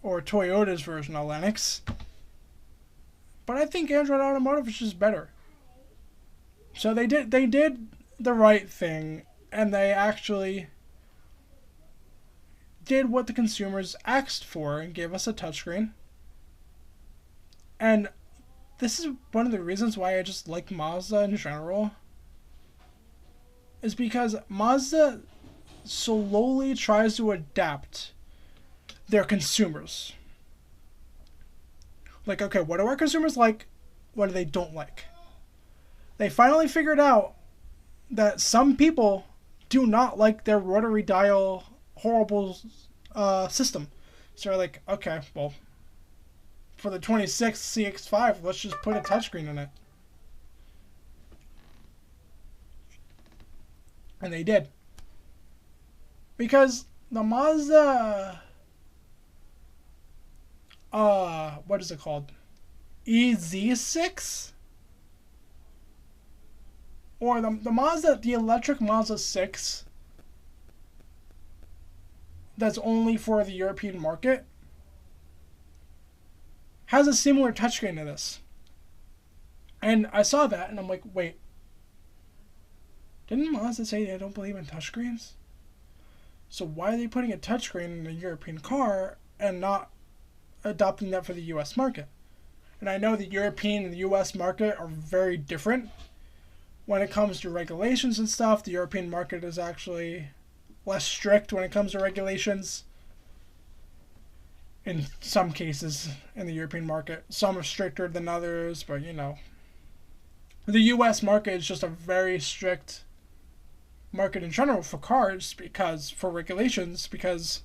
or Toyota's version of Linux, but I think Android Automotive is just better. So they did the right thing, and they actually did what the consumers asked for and gave us a touchscreen. And this is one of the reasons why I just like Mazda in general, is because Mazda slowly tries to adapt their consumers. Like, okay, what do our consumers like? What do they don't like? They finally figured out that some people do not like their rotary dial horrible system. So they're like, okay, well, for the 26 CX5, let's just put a touchscreen in it. And they did. Because the Mazda, what is it called? EZ6? Or the electric Mazda 6 that's only for the European market has a similar touchscreen to this. And I saw that and I'm like, wait, didn't Mazda say they don't believe in touchscreens? So why are they putting a touchscreen in a European car and not adopting that for the US market? And I know the European and the US market are very different when it comes to regulations and stuff. The European market is actually less strict when it comes to regulations. In some cases in the European market, some are stricter than others, but the US market is just a very strict market in general for cars, because for regulations, because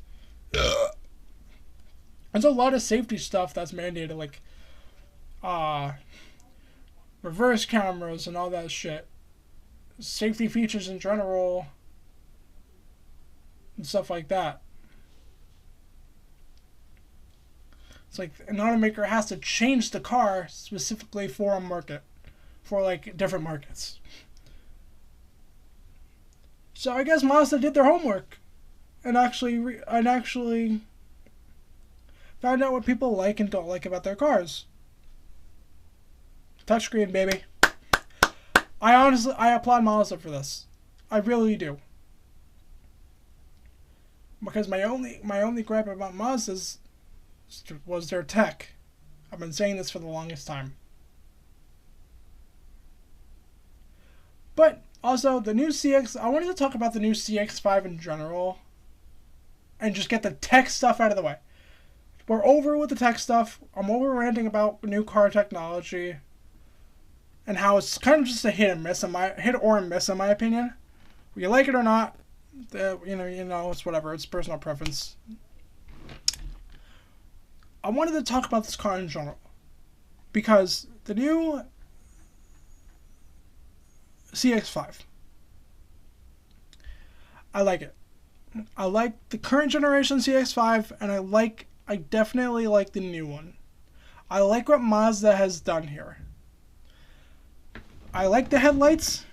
there's a lot of safety stuff that's mandated, like reverse cameras and all that shit, safety features in general, and stuff like that. It's like an automaker has to change the car specifically for a market, for like different markets. So I guess Mazda did their homework and actually found out what people like and don't like about their cars. Touchscreen, baby. I applaud Mazda for this. I really do. Because my only gripe about Mazda was their tech. I've been saying this for the longest time. But also the new I wanted to talk about the new CX5 in general and just get the tech stuff out of the way. We're over with the tech stuff. I'm over ranting about new car technology and how it's kind of just a hit or miss in my opinion. Whether you like it or not, it's whatever. It's personal preference. I wanted to talk about this car in general because the new CX5, I like it. I like the current generation CX5, and I definitely like the new one. I like what Mazda has done here. I like the headlights.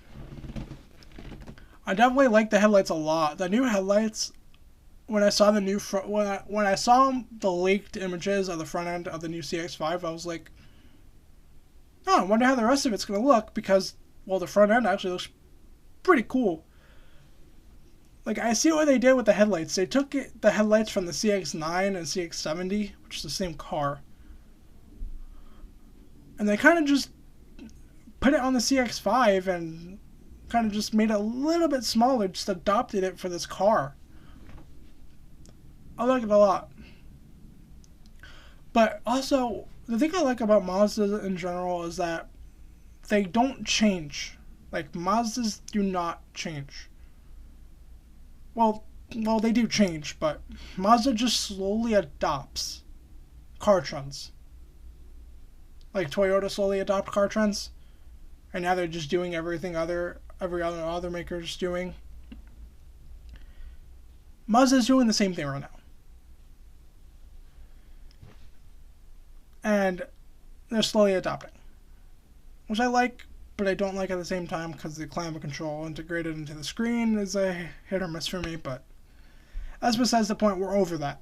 I definitely like the headlights a lot. The new headlights, when I saw the new front, when I saw the leaked images of the front end of the new CX5, I was like, oh, I wonder how the rest of it's going to look, because, well, the front end actually looks pretty cool. Like, I see what they did with the headlights. They took the headlights from the CX9 and CX70, which is the same car, and they kind of just put it on the CX5 and kind of just made it a little bit smaller, just adopted it for this car. I like it a lot. But also, the thing I like about Mazda in general is that they don't change. Like, Mazdas do not change. Well, they do change, but Mazda just slowly adopts car trends. Like Toyota slowly adopt car trends, and now they're just doing every other maker's doing. Mazda's doing the same thing right now. And they're slowly adopting, which I like, but I don't like at the same time, because the climate control integrated into the screen is a hit or miss for me. But that's besides the point. We're over that.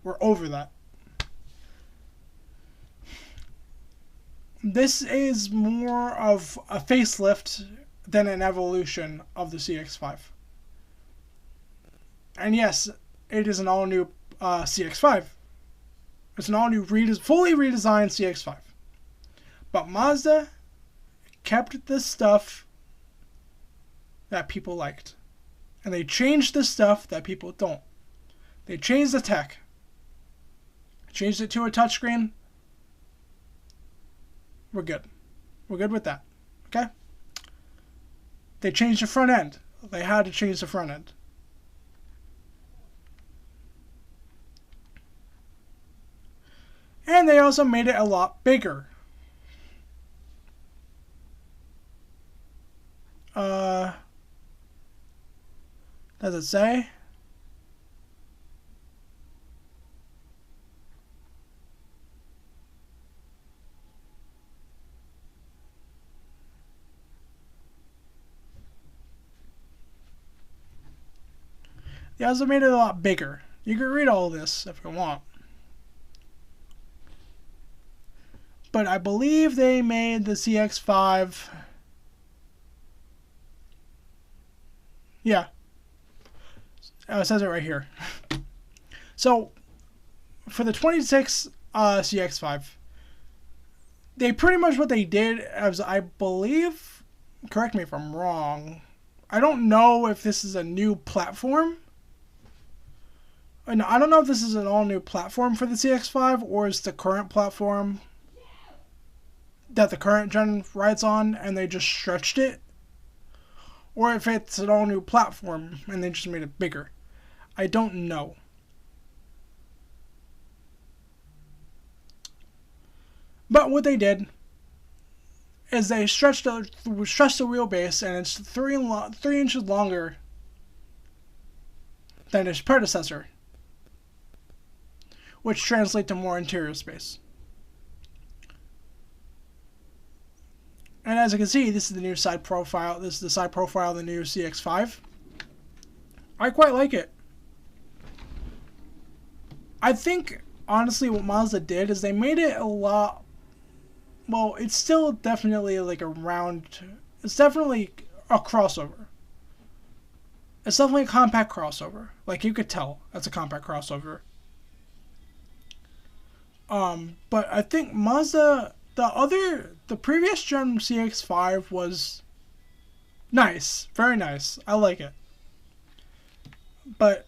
This is more of a facelift than an evolution of the CX5. And yes, it is an all-new CX5. It's an all-new, fully redesigned CX5. But Mazda kept the stuff that people liked. And they changed the stuff that people don't. They changed the tech. Changed it to a touchscreen. We're good. We're good with that. Okay? They changed the front end. They had to change the front end. And they also made it a lot bigger. Does it say? They also made it a lot bigger. You can read all this if you want. But I believe they made the CX5... Yeah. It says it right here. So, for the 26 CX5, they pretty much what they did, as I believe, correct me if I'm wrong, I don't know if this is a new platform. And I don't know if this is an all-new platform for the CX5, or is the current platform that the current gen rides on, and they just stretched it, or if it's an all new platform and they just made it bigger. I don't know. But what they did is they stretched the wheelbase, and it's 3 inches longer than its predecessor, which translates to more interior space. And as you can see, this is the new side profile. This is the side profile of the new CX5. I quite like it. I think, honestly, what Mazda did is they made it a lot... Well, it's still definitely like a round... It's definitely a crossover. It's definitely a compact crossover. Like, you could tell that's a compact crossover. But I think Mazda... The previous gen CX5 was nice. Very nice. I like it. But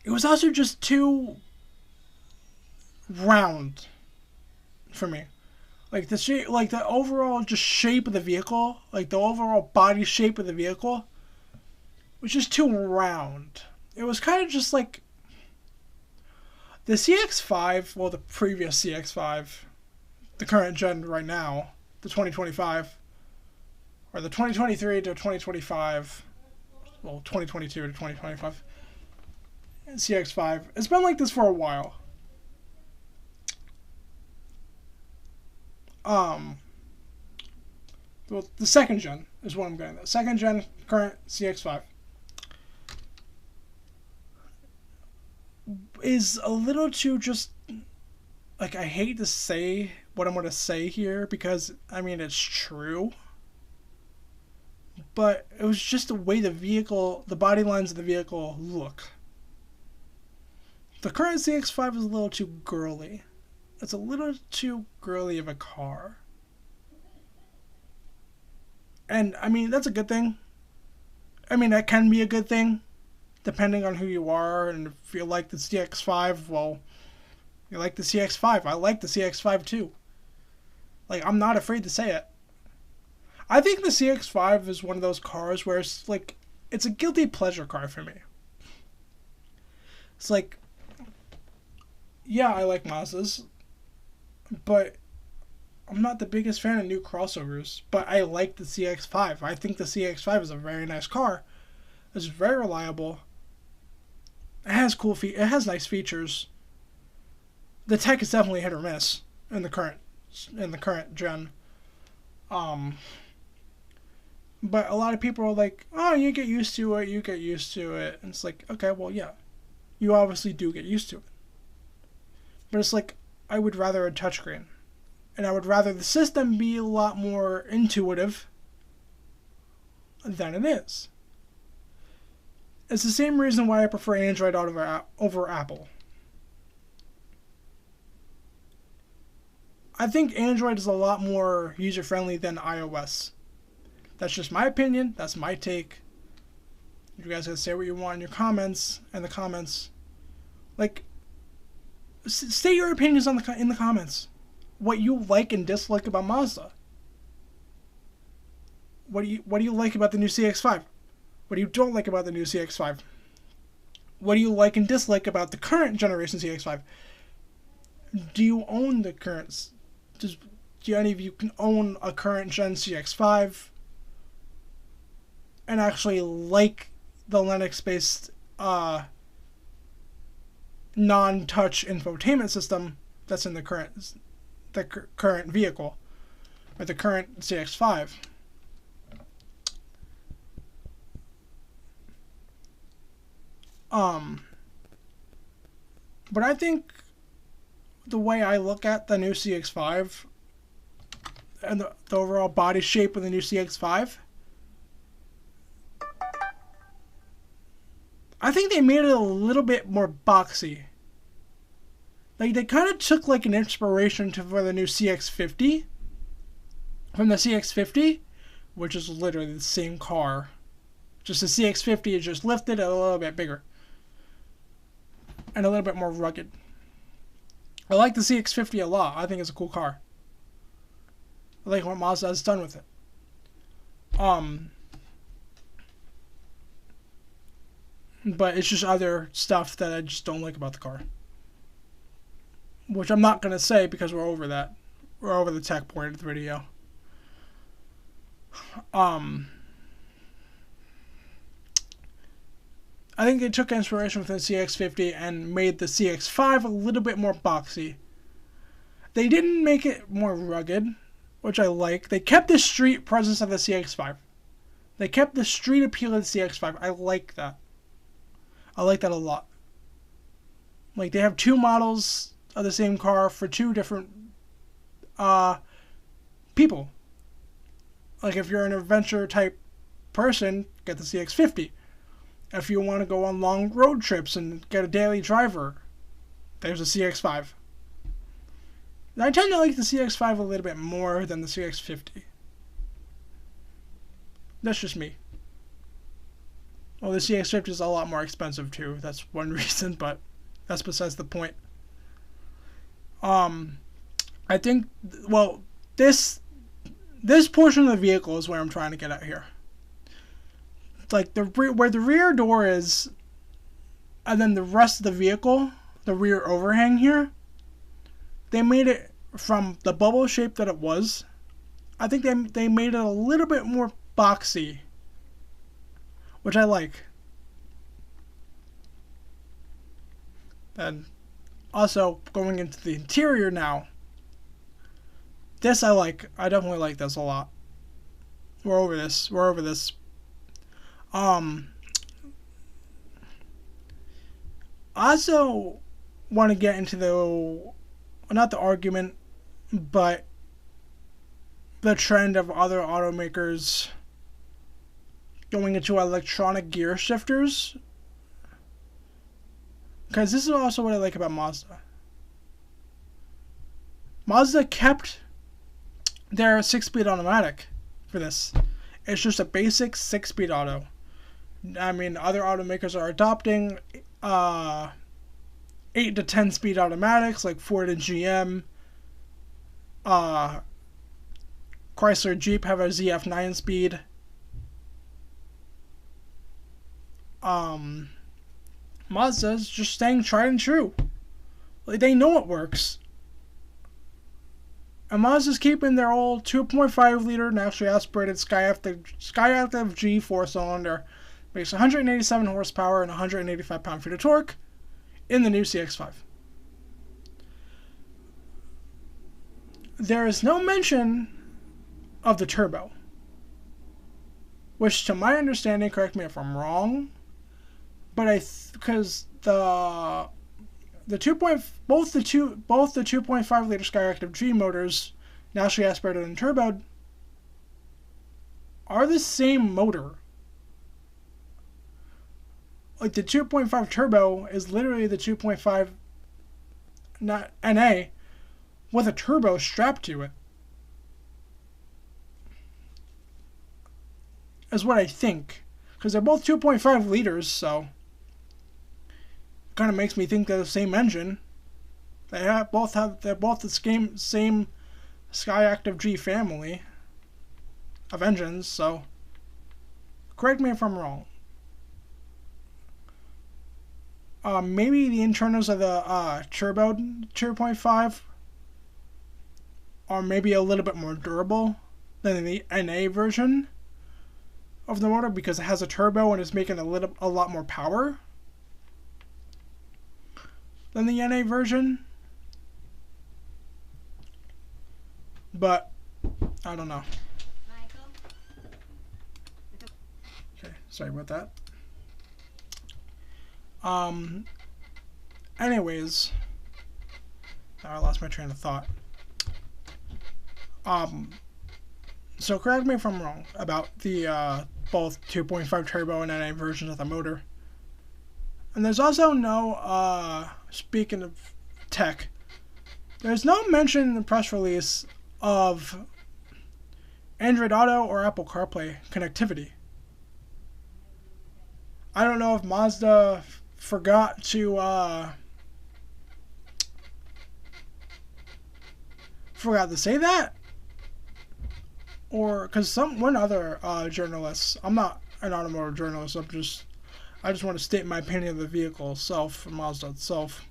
it was also just too round for me. Like the shape, like the overall just shape of the vehicle, like the overall body shape of the vehicle was just too round. It was kind of just like the CX5, well, the previous CX5, the current gen right now, the 2025, or the 2023 to 2025, well, 2022 to 2025 CX5. It's been like this for a while. Well, the second gen is what I'm getting at. Second gen current CX5 is a little too just, like, I hate to say what I'm going to say here because, I mean, it's true. But it was just the way the vehicle, the body lines of the vehicle look. The current CX5 is a little too girly. It's a little too girly of a car. And, I mean, that's a good thing. I mean, that can be a good thing, depending on who you are. And if you like the CX5, well, you like the CX5. I like the CX5 too. Like, I'm not afraid to say it. I think the CX5 is one of those cars where it's like, it's a guilty pleasure car for me. It's like, yeah, I like Mazdas, but I'm not the biggest fan of new crossovers. But I like the CX5. I think the CX5 is a very nice car. It's very reliable. It has it has nice features. The tech is definitely hit or miss in the current gen. But a lot of people are like, oh, you get used to it, you get used to it. And it's like, okay, well, yeah. You obviously do get used to it. But it's like, I would rather a touchscreen. And I would rather the system be a lot more intuitive than it is. It's the same reason why I prefer Android over Apple. I think Android is a lot more user-friendly than iOS. That's just my opinion. That's my take. You guys can say what you want in your comments. Like, state your opinions in the comments. What you like and dislike about Mazda. What do you like about the new CX5? What do you don't like about the new CX5? What do you like and dislike about the current generation CX5? Do you own the current? Do any of you can own a current gen CX5 and actually like the Linux-based non-touch infotainment system that's in the current vehicle, or the current CX5? But I think the way I look at the new CX5 and the overall body shape of the new CX5, I think they made it a little bit more boxy. Like, they kind of took like an inspiration for the new CX50 from the CX50, which is literally the same car. Just the CX50 is just lifted a little bit bigger and a little bit more rugged. I like the CX50 a lot. I think it's a cool car. I like what Mazda has done with it. but it's just other stuff that I just don't like about the car. Which I'm not going to say because we're over that. We're over the tech point of the video. I think they took inspiration from the CX50 and made the CX5 a little bit more boxy. They didn't make it more rugged, which I like. They kept the street presence of the CX5. They kept the street appeal of the CX5. I like that. I like that a lot. Like, they have two models of the same car for two different people. Like, if you're an adventure type person, get the CX50. If you want to go on long road trips and get a daily driver, there's a CX5. I tend to like the CX5 a little bit more than the CX50. That's just me. Well, the CX50 is a lot more expensive too. That's one reason, but that's besides the point. I think, well, this portion of the vehicle is where I'm trying to get at here. Like where the rear door is, and then the rest of the vehicle, the rear overhang here, they made it from the bubble shape that it was. I think they made it a little bit more boxy, which I like. And also going into the interior now, this I like. I definitely like this a lot. We're over this. I also want to get into not the argument, but the trend of other automakers going into electronic gear shifters. Because this is also what I like about Mazda. Mazda kept their 6-speed automatic for this. It's just a basic 6-speed auto. I mean, other automakers are adopting 8 to 10 speed automatics like Ford and GM. Chrysler and Jeep have a ZF 9-speed. Mazda's just staying tried and true. Like, they know it works. And Mazda's keeping their old 2.5 liter naturally aspirated Skyactiv G 4-cylinder, makes 187 horsepower and 185 pound-feet of torque in the new CX5. There is no mention of the turbo, which, to my understanding, correct me if I'm wrong, but because both the 2.5 liter Skyactiv G motors, naturally aspirated and turboed, are the same motor. Like, the 2.5 turbo is literally the 2.5 NA with a turbo strapped to it. Is what I think. Because they're both 2.5 liters, so it kind of makes me think they're the same engine. They're both the same Skyactiv G family of engines, so correct me if I'm wrong. Maybe the internals of the turbo 2.5 are maybe a little bit more durable than the NA version of the motor because it has a turbo and is making a lot more power than the NA version. But I don't know. Michael? Okay, sorry about that. Anyways, I lost my train of thought. So correct me if I'm wrong about the both 2.5 turbo and NA versions of the motor. And there's also no, speaking of tech, there's no mention in the press release of Android Auto or Apple CarPlay connectivity. I don't know if Mazda forgot to say that, or because one other journalist, I'm not an automotive journalist, I just want to state my opinion of the vehicle itself, Mazda itself.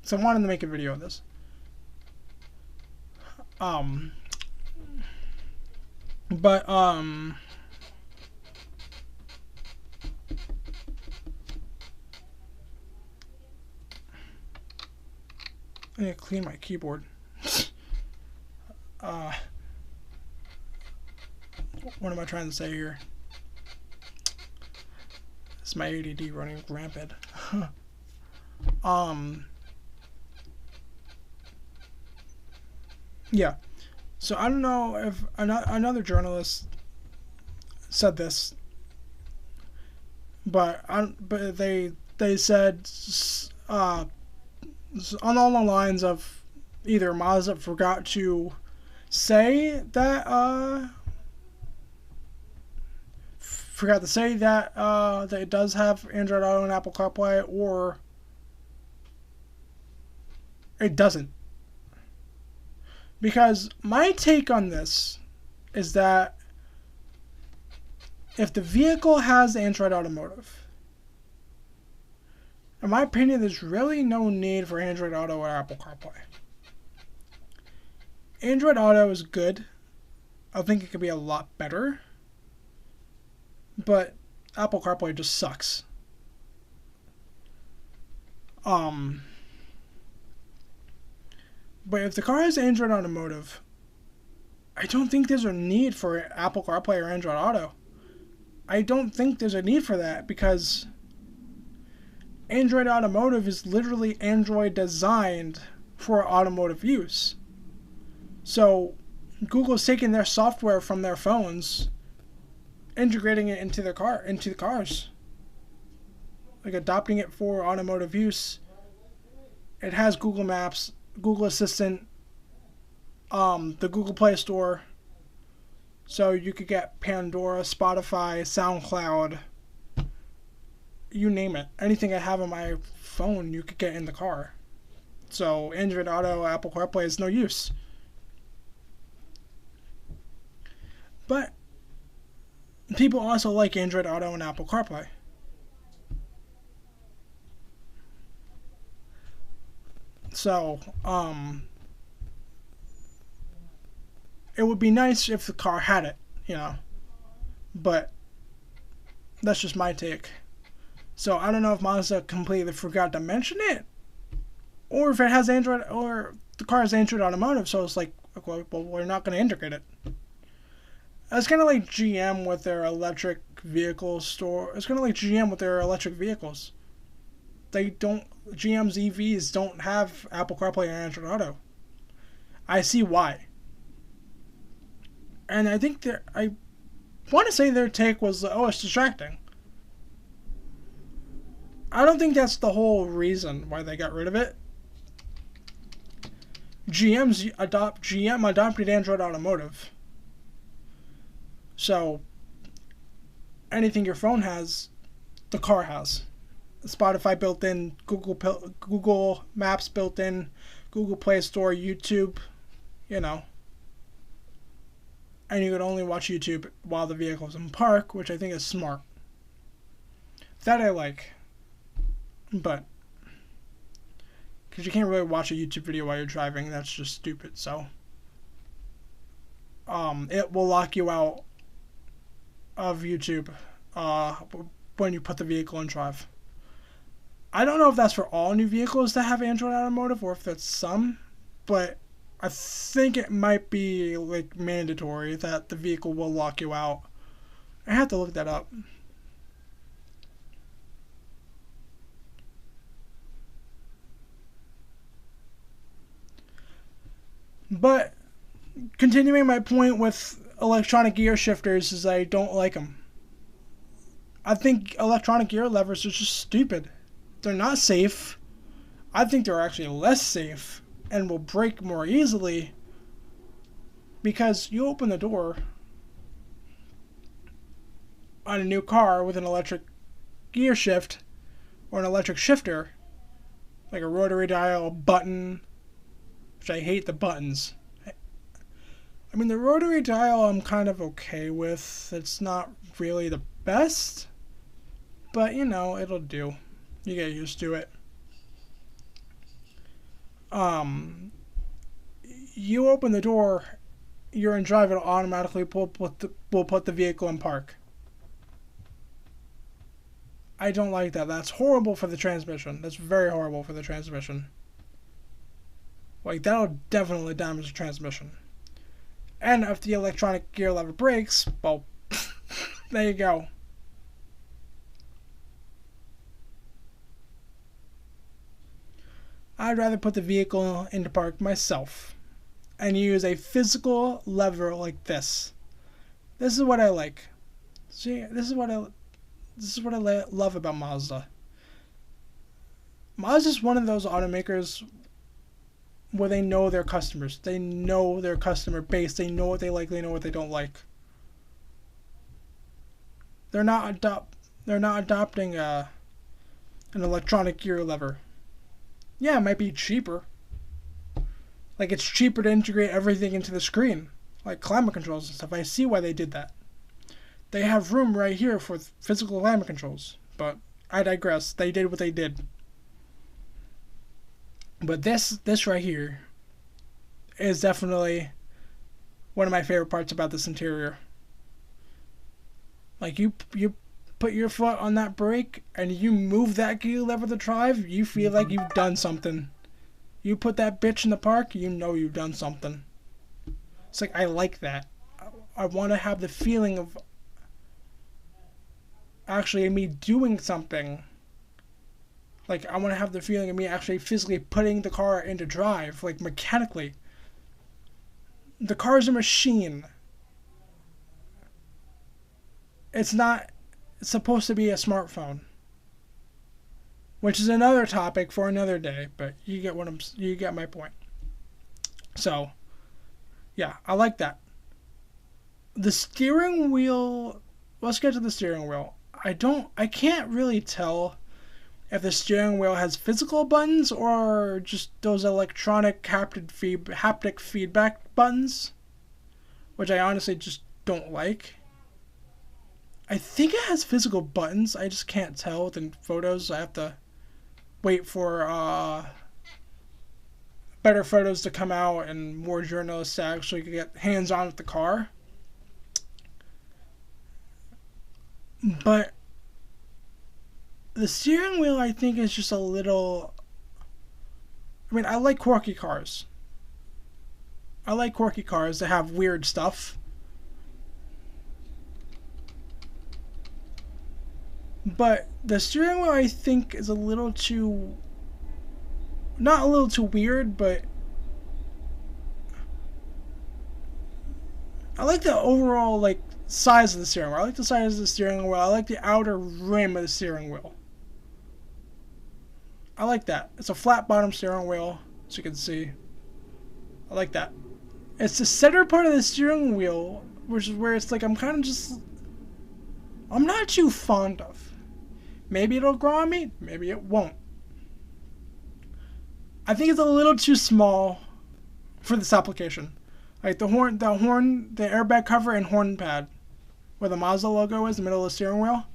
So I wanted to make a video of this. But I need to clean my keyboard. What am I trying to say here? It's my ADD running rampant. Yeah. So I don't know if another journalist said this, but they said on all the lines of either Mazda forgot to say that that it does have Android Auto and Apple CarPlay, or it doesn't. Because my take on this is that if the vehicle has Android Automotive, in my opinion, there's really no need for Android Auto or Apple CarPlay. Android Auto is good. I think it could be a lot better. But Apple CarPlay just sucks. But if the car has Android Automotive, I don't think there's a need for Apple CarPlay or Android Auto. I don't think there's a need for that, because Android Automotive is literally Android designed for automotive use. So Google's taking their software from their phones, integrating it into the cars, like adopting it for automotive use. It has Google Maps, Google Assistant, the Google Play Store, so you could get Pandora, Spotify, SoundCloud, you name it. Anything I have on my phone, you could get in the car. So Android Auto, Apple CarPlay is no use. But people also like Android Auto and Apple CarPlay. So, it would be nice if the car had it, you know. But that's just my take. So I don't know if Mazda completely forgot to mention it, or if it has Android, or the car has Android Automotive, so it's like, well, we're not going to integrate it. It's kind of like GM with their electric vehicle store. It's kind of like GM with their electric vehicles. GM's EVs don't have Apple CarPlay or Android Auto. I see why. And I think I want to say their take was, oh, it's distracting. I don't think that's the whole reason why they got rid of it. GM adopted Android Automotive. So anything your phone has, the car has. Spotify built in, Google Maps built in, Google Play Store, YouTube, you know. And you could only watch YouTube while the vehicle's in park, which I think is smart. That I like. But because you can't really watch a YouTube video while you're driving, that's just stupid. So it will lock you out of YouTube when you put the vehicle in drive. I don't know if that's for all new vehicles that have Android Automotive, or if that's some, but I think it might be like mandatory that the vehicle will lock you out. I have to look that up. But continuing my point with electronic gear shifters is I don't like them. I think electronic gear levers are just stupid. They're not safe. I think they're actually less safe and will break more easily, because you open the door on a new car with an electric gear shift or an electric shifter, like a rotary dial, button, which I hate the buttons. I mean, the rotary dial I'm kind of okay with. It's not really the best, But, you know, it'll do. You get used to it. You open the door, you're in drive, it'll automatically will put the vehicle in park. I don't like that. That's horrible for the transmission. That's very horrible for the transmission. Like, that'll definitely damage the transmission. And if the electronic gear lever breaks, well, there you go. I'd rather put the vehicle into park myself and use a physical lever like this. This is what I like. See, this is what I love about Mazda. Mazda's one of those automakers where they know their customers. They know their customer base. They know what they like. They know what they don't like. They're not adopting an electronic gear lever. Yeah, it might be cheaper. Like, it's cheaper to integrate everything into the screen, like climate controls and stuff. I see why they did that. They have room right here for physical climate controls, but I digress. They did what they did. But this right here is definitely one of my favorite parts about this interior. Like, you put your foot on that brake and you move that gear lever to drive, you feel like you've done something. You put that bitch in the park, you know you've done something. It's like, I like that. I want to have the feeling of actually me doing something. Like, I want to have the feeling of me actually physically putting the car into drive, like mechanically. The car's a machine. It's not supposed to be a smartphone, which is another topic for another day, but you get my point. So, yeah, I like that. The steering wheel, let's get to the steering wheel. I can't really tell if the steering wheel has physical buttons or just those electronic haptic feedback buttons, which I honestly just don't like. I think it has physical buttons. I just can't tell within photos. I have to wait for better photos to come out and more journalists to actually get hands-on with the car. But the steering wheel, I think, is just a little... I mean, I like quirky cars. I like quirky cars that have weird stuff. But the steering wheel, I think, is a little too... Not a little too weird, but... I like the overall, like, size of the steering wheel. I like the size of the steering wheel. I like the outer rim of the steering wheel. I like that. It's a flat bottom steering wheel, as you can see. I like that. It's the center part of the steering wheel, which is where it's like I'm kind of just... I'm not too fond of. Maybe it'll grow on me, maybe it won't. I think it's a little too small for this application. Like the airbag cover and horn pad, where the Mazda logo is, in the middle of the steering wheel.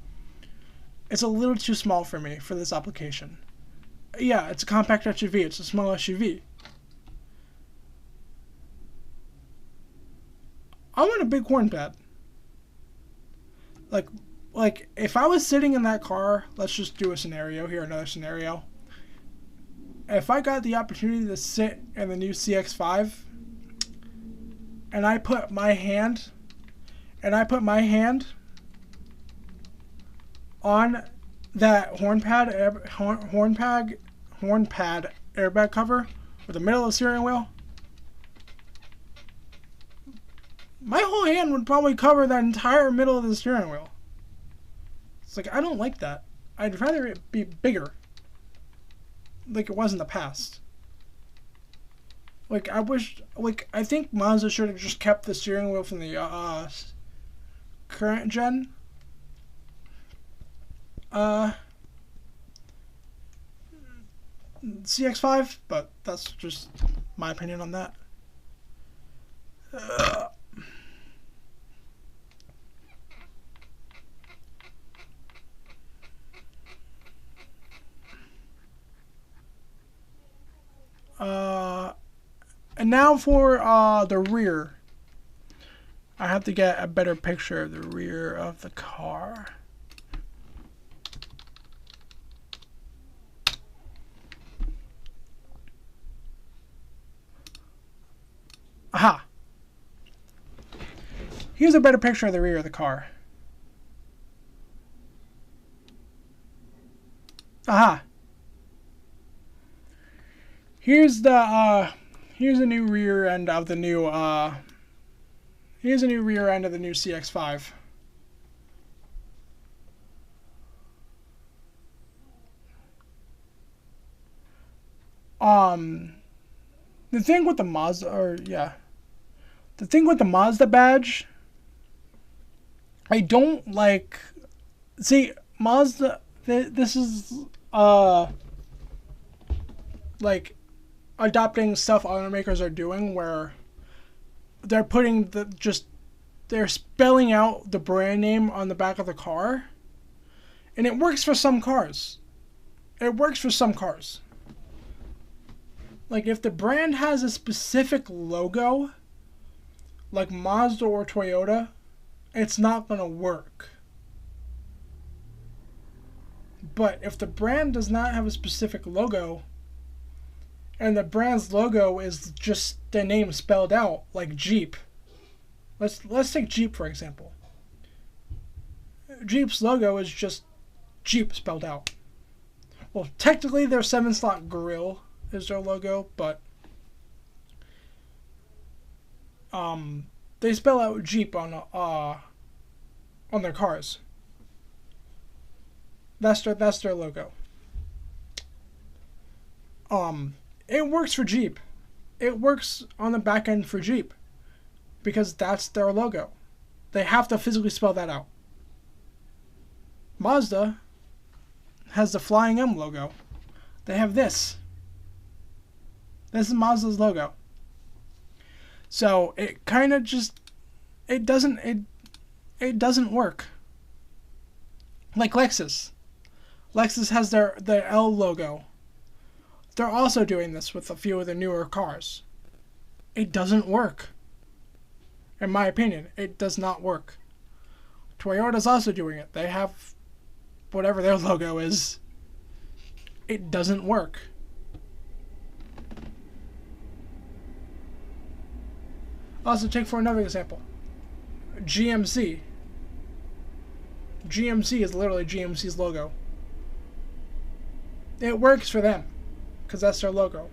It's a little too small for me for this application. Yeah, it's a compact SUV, it's a small SUV. I want a big horn pad. Like, if I was sitting in that car, let's just do a scenario here, another scenario. If I got the opportunity to sit in the new CX5, and I put my hand on that horn pad airbag cover with the middle of the steering wheel, my whole hand would probably cover that entire middle of the steering wheel. It's like, I don't like that. I'd rather it be bigger, like it was in the past. Like, I think Mazda should have just kept the steering wheel from the current gen. CX5, but that's just my opinion on that. now for the rear. I have to get a better picture of the rear of the car. Aha! Here's a better picture of the rear of the car. Aha! Here's the new rear end of the new here's a new rear end of the new CX5. The thing with the Mazda, the thing with the Mazda badge, I don't like. See, Mazda. This is like adopting stuff automakers are doing, where they're putting they're spelling out the brand name on the back of the car, and it works for some cars. It works for some cars. Like, if the brand has a specific logo, like Mazda or Toyota, it's not going to work. But if the brand does not have a specific logo, and the brand's logo is just the name spelled out, like Jeep. Let's take Jeep, for example. Jeep's logo is just Jeep spelled out. Well, technically their 7-slot grille is their logo, but they spell out Jeep on their cars. That's their logo. It works for Jeep. It works on the back end for Jeep because that's their logo. They have to physically spell that out. Mazda has the Flying M logo. They have this. This is Mazda's logo. So it kind of just it doesn't work. Like Lexus. Lexus has their L logo. They're also doing this with a few of the newer cars. It doesn't work. In my opinion, it does not work. Toyota's also doing it. They have whatever their logo is. It doesn't work. Also, take for another example. GMC. GMC is literally GMC's logo. It works for them, because that's their logo.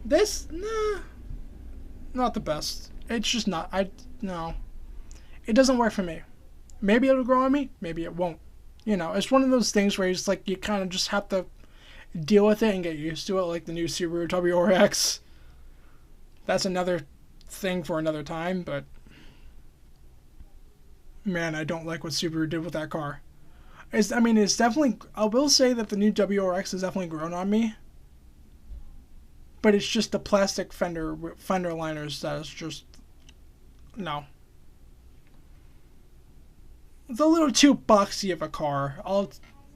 This, nah, not the best. It's just not. No. It doesn't work for me. Maybe it'll grow on me, maybe it won't. You know, it's one of those things where it's like you kind of just have to deal with it and get used to it, like the new Subaru WRX. That's another thing for another time, but man, I don't like what Subaru did with that car. It's definitely, I will say that the new WRX has definitely grown on me, but it's just the plastic fender liners that is just, no. It's a little too boxy of a car.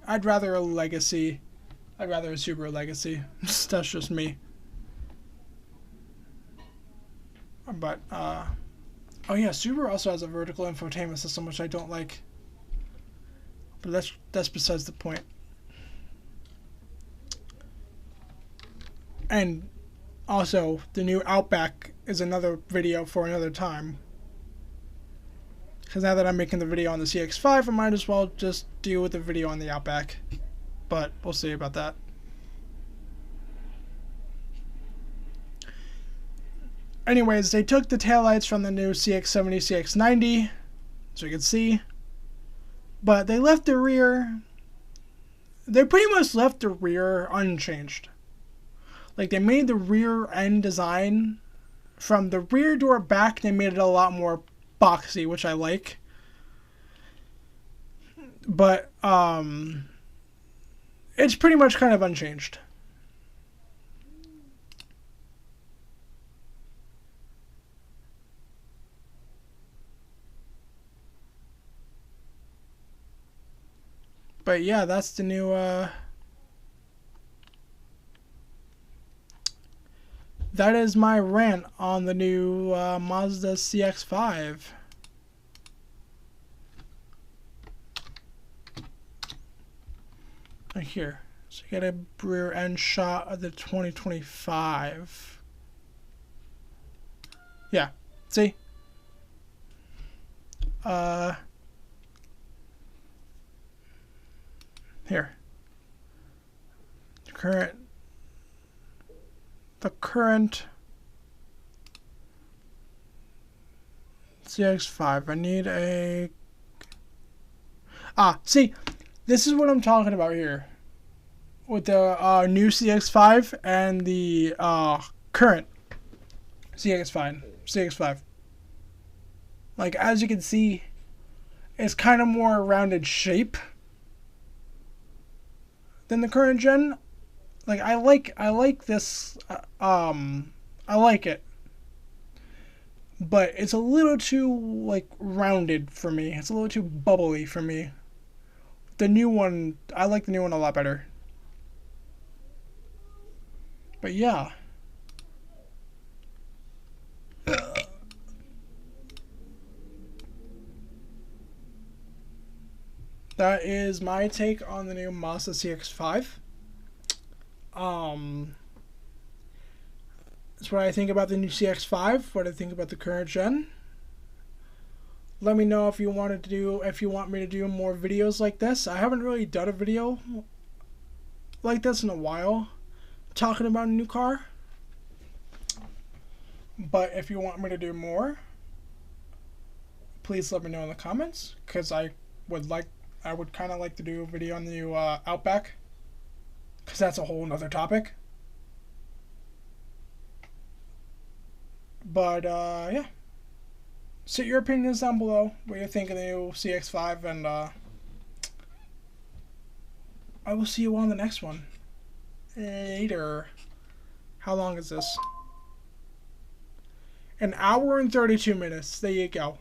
I'd rather a Legacy. I'd rather a Subaru Legacy. That's just me. But, oh yeah, Subaru also has a vertical infotainment system, which I don't like. But that's besides the point. And also, the new Outback is another video for another time. Because now that I'm making the video on the CX5, I might as well just deal with the video on the Outback. But we'll see about that. Anyways, they took the taillights from the new CX70, CX90, so you can see. But they left the rear... They pretty much left the rear unchanged. Like, they made the rear end design... From the rear door back, they made it a lot more boxy, which I like. But, it's pretty much kind of unchanged. But yeah, that's the new that is my rant on the new Mazda CX5. Right here. So you get a rear end shot of the 2025. Yeah, see? Here. The current CX5. I need a... see, this is what I'm talking about here. With the new CX5 and the current CX5. Like, as you can see, it's kind of more rounded shape than the current gen. Like, I like this, I like it. But it's a little too, like, rounded for me. It's a little too bubbly for me. The new one, I like the new one a lot better. But yeah. That is my take on the new Mazda CX5. That's what I think about the new CX5, what I think about the current gen. Let me know if you want me to do more videos like this. I haven't really done a video like this in a while, talking about a new car. But if you want me to do more, please let me know in the comments, because I would kind of like to do a video on the new Outback, because that's a whole nother topic. But yeah, set your opinions down below what you think of the new CX5, and I will see you on the next one later. How long is this? 1 hour and 32 minutes. There you go.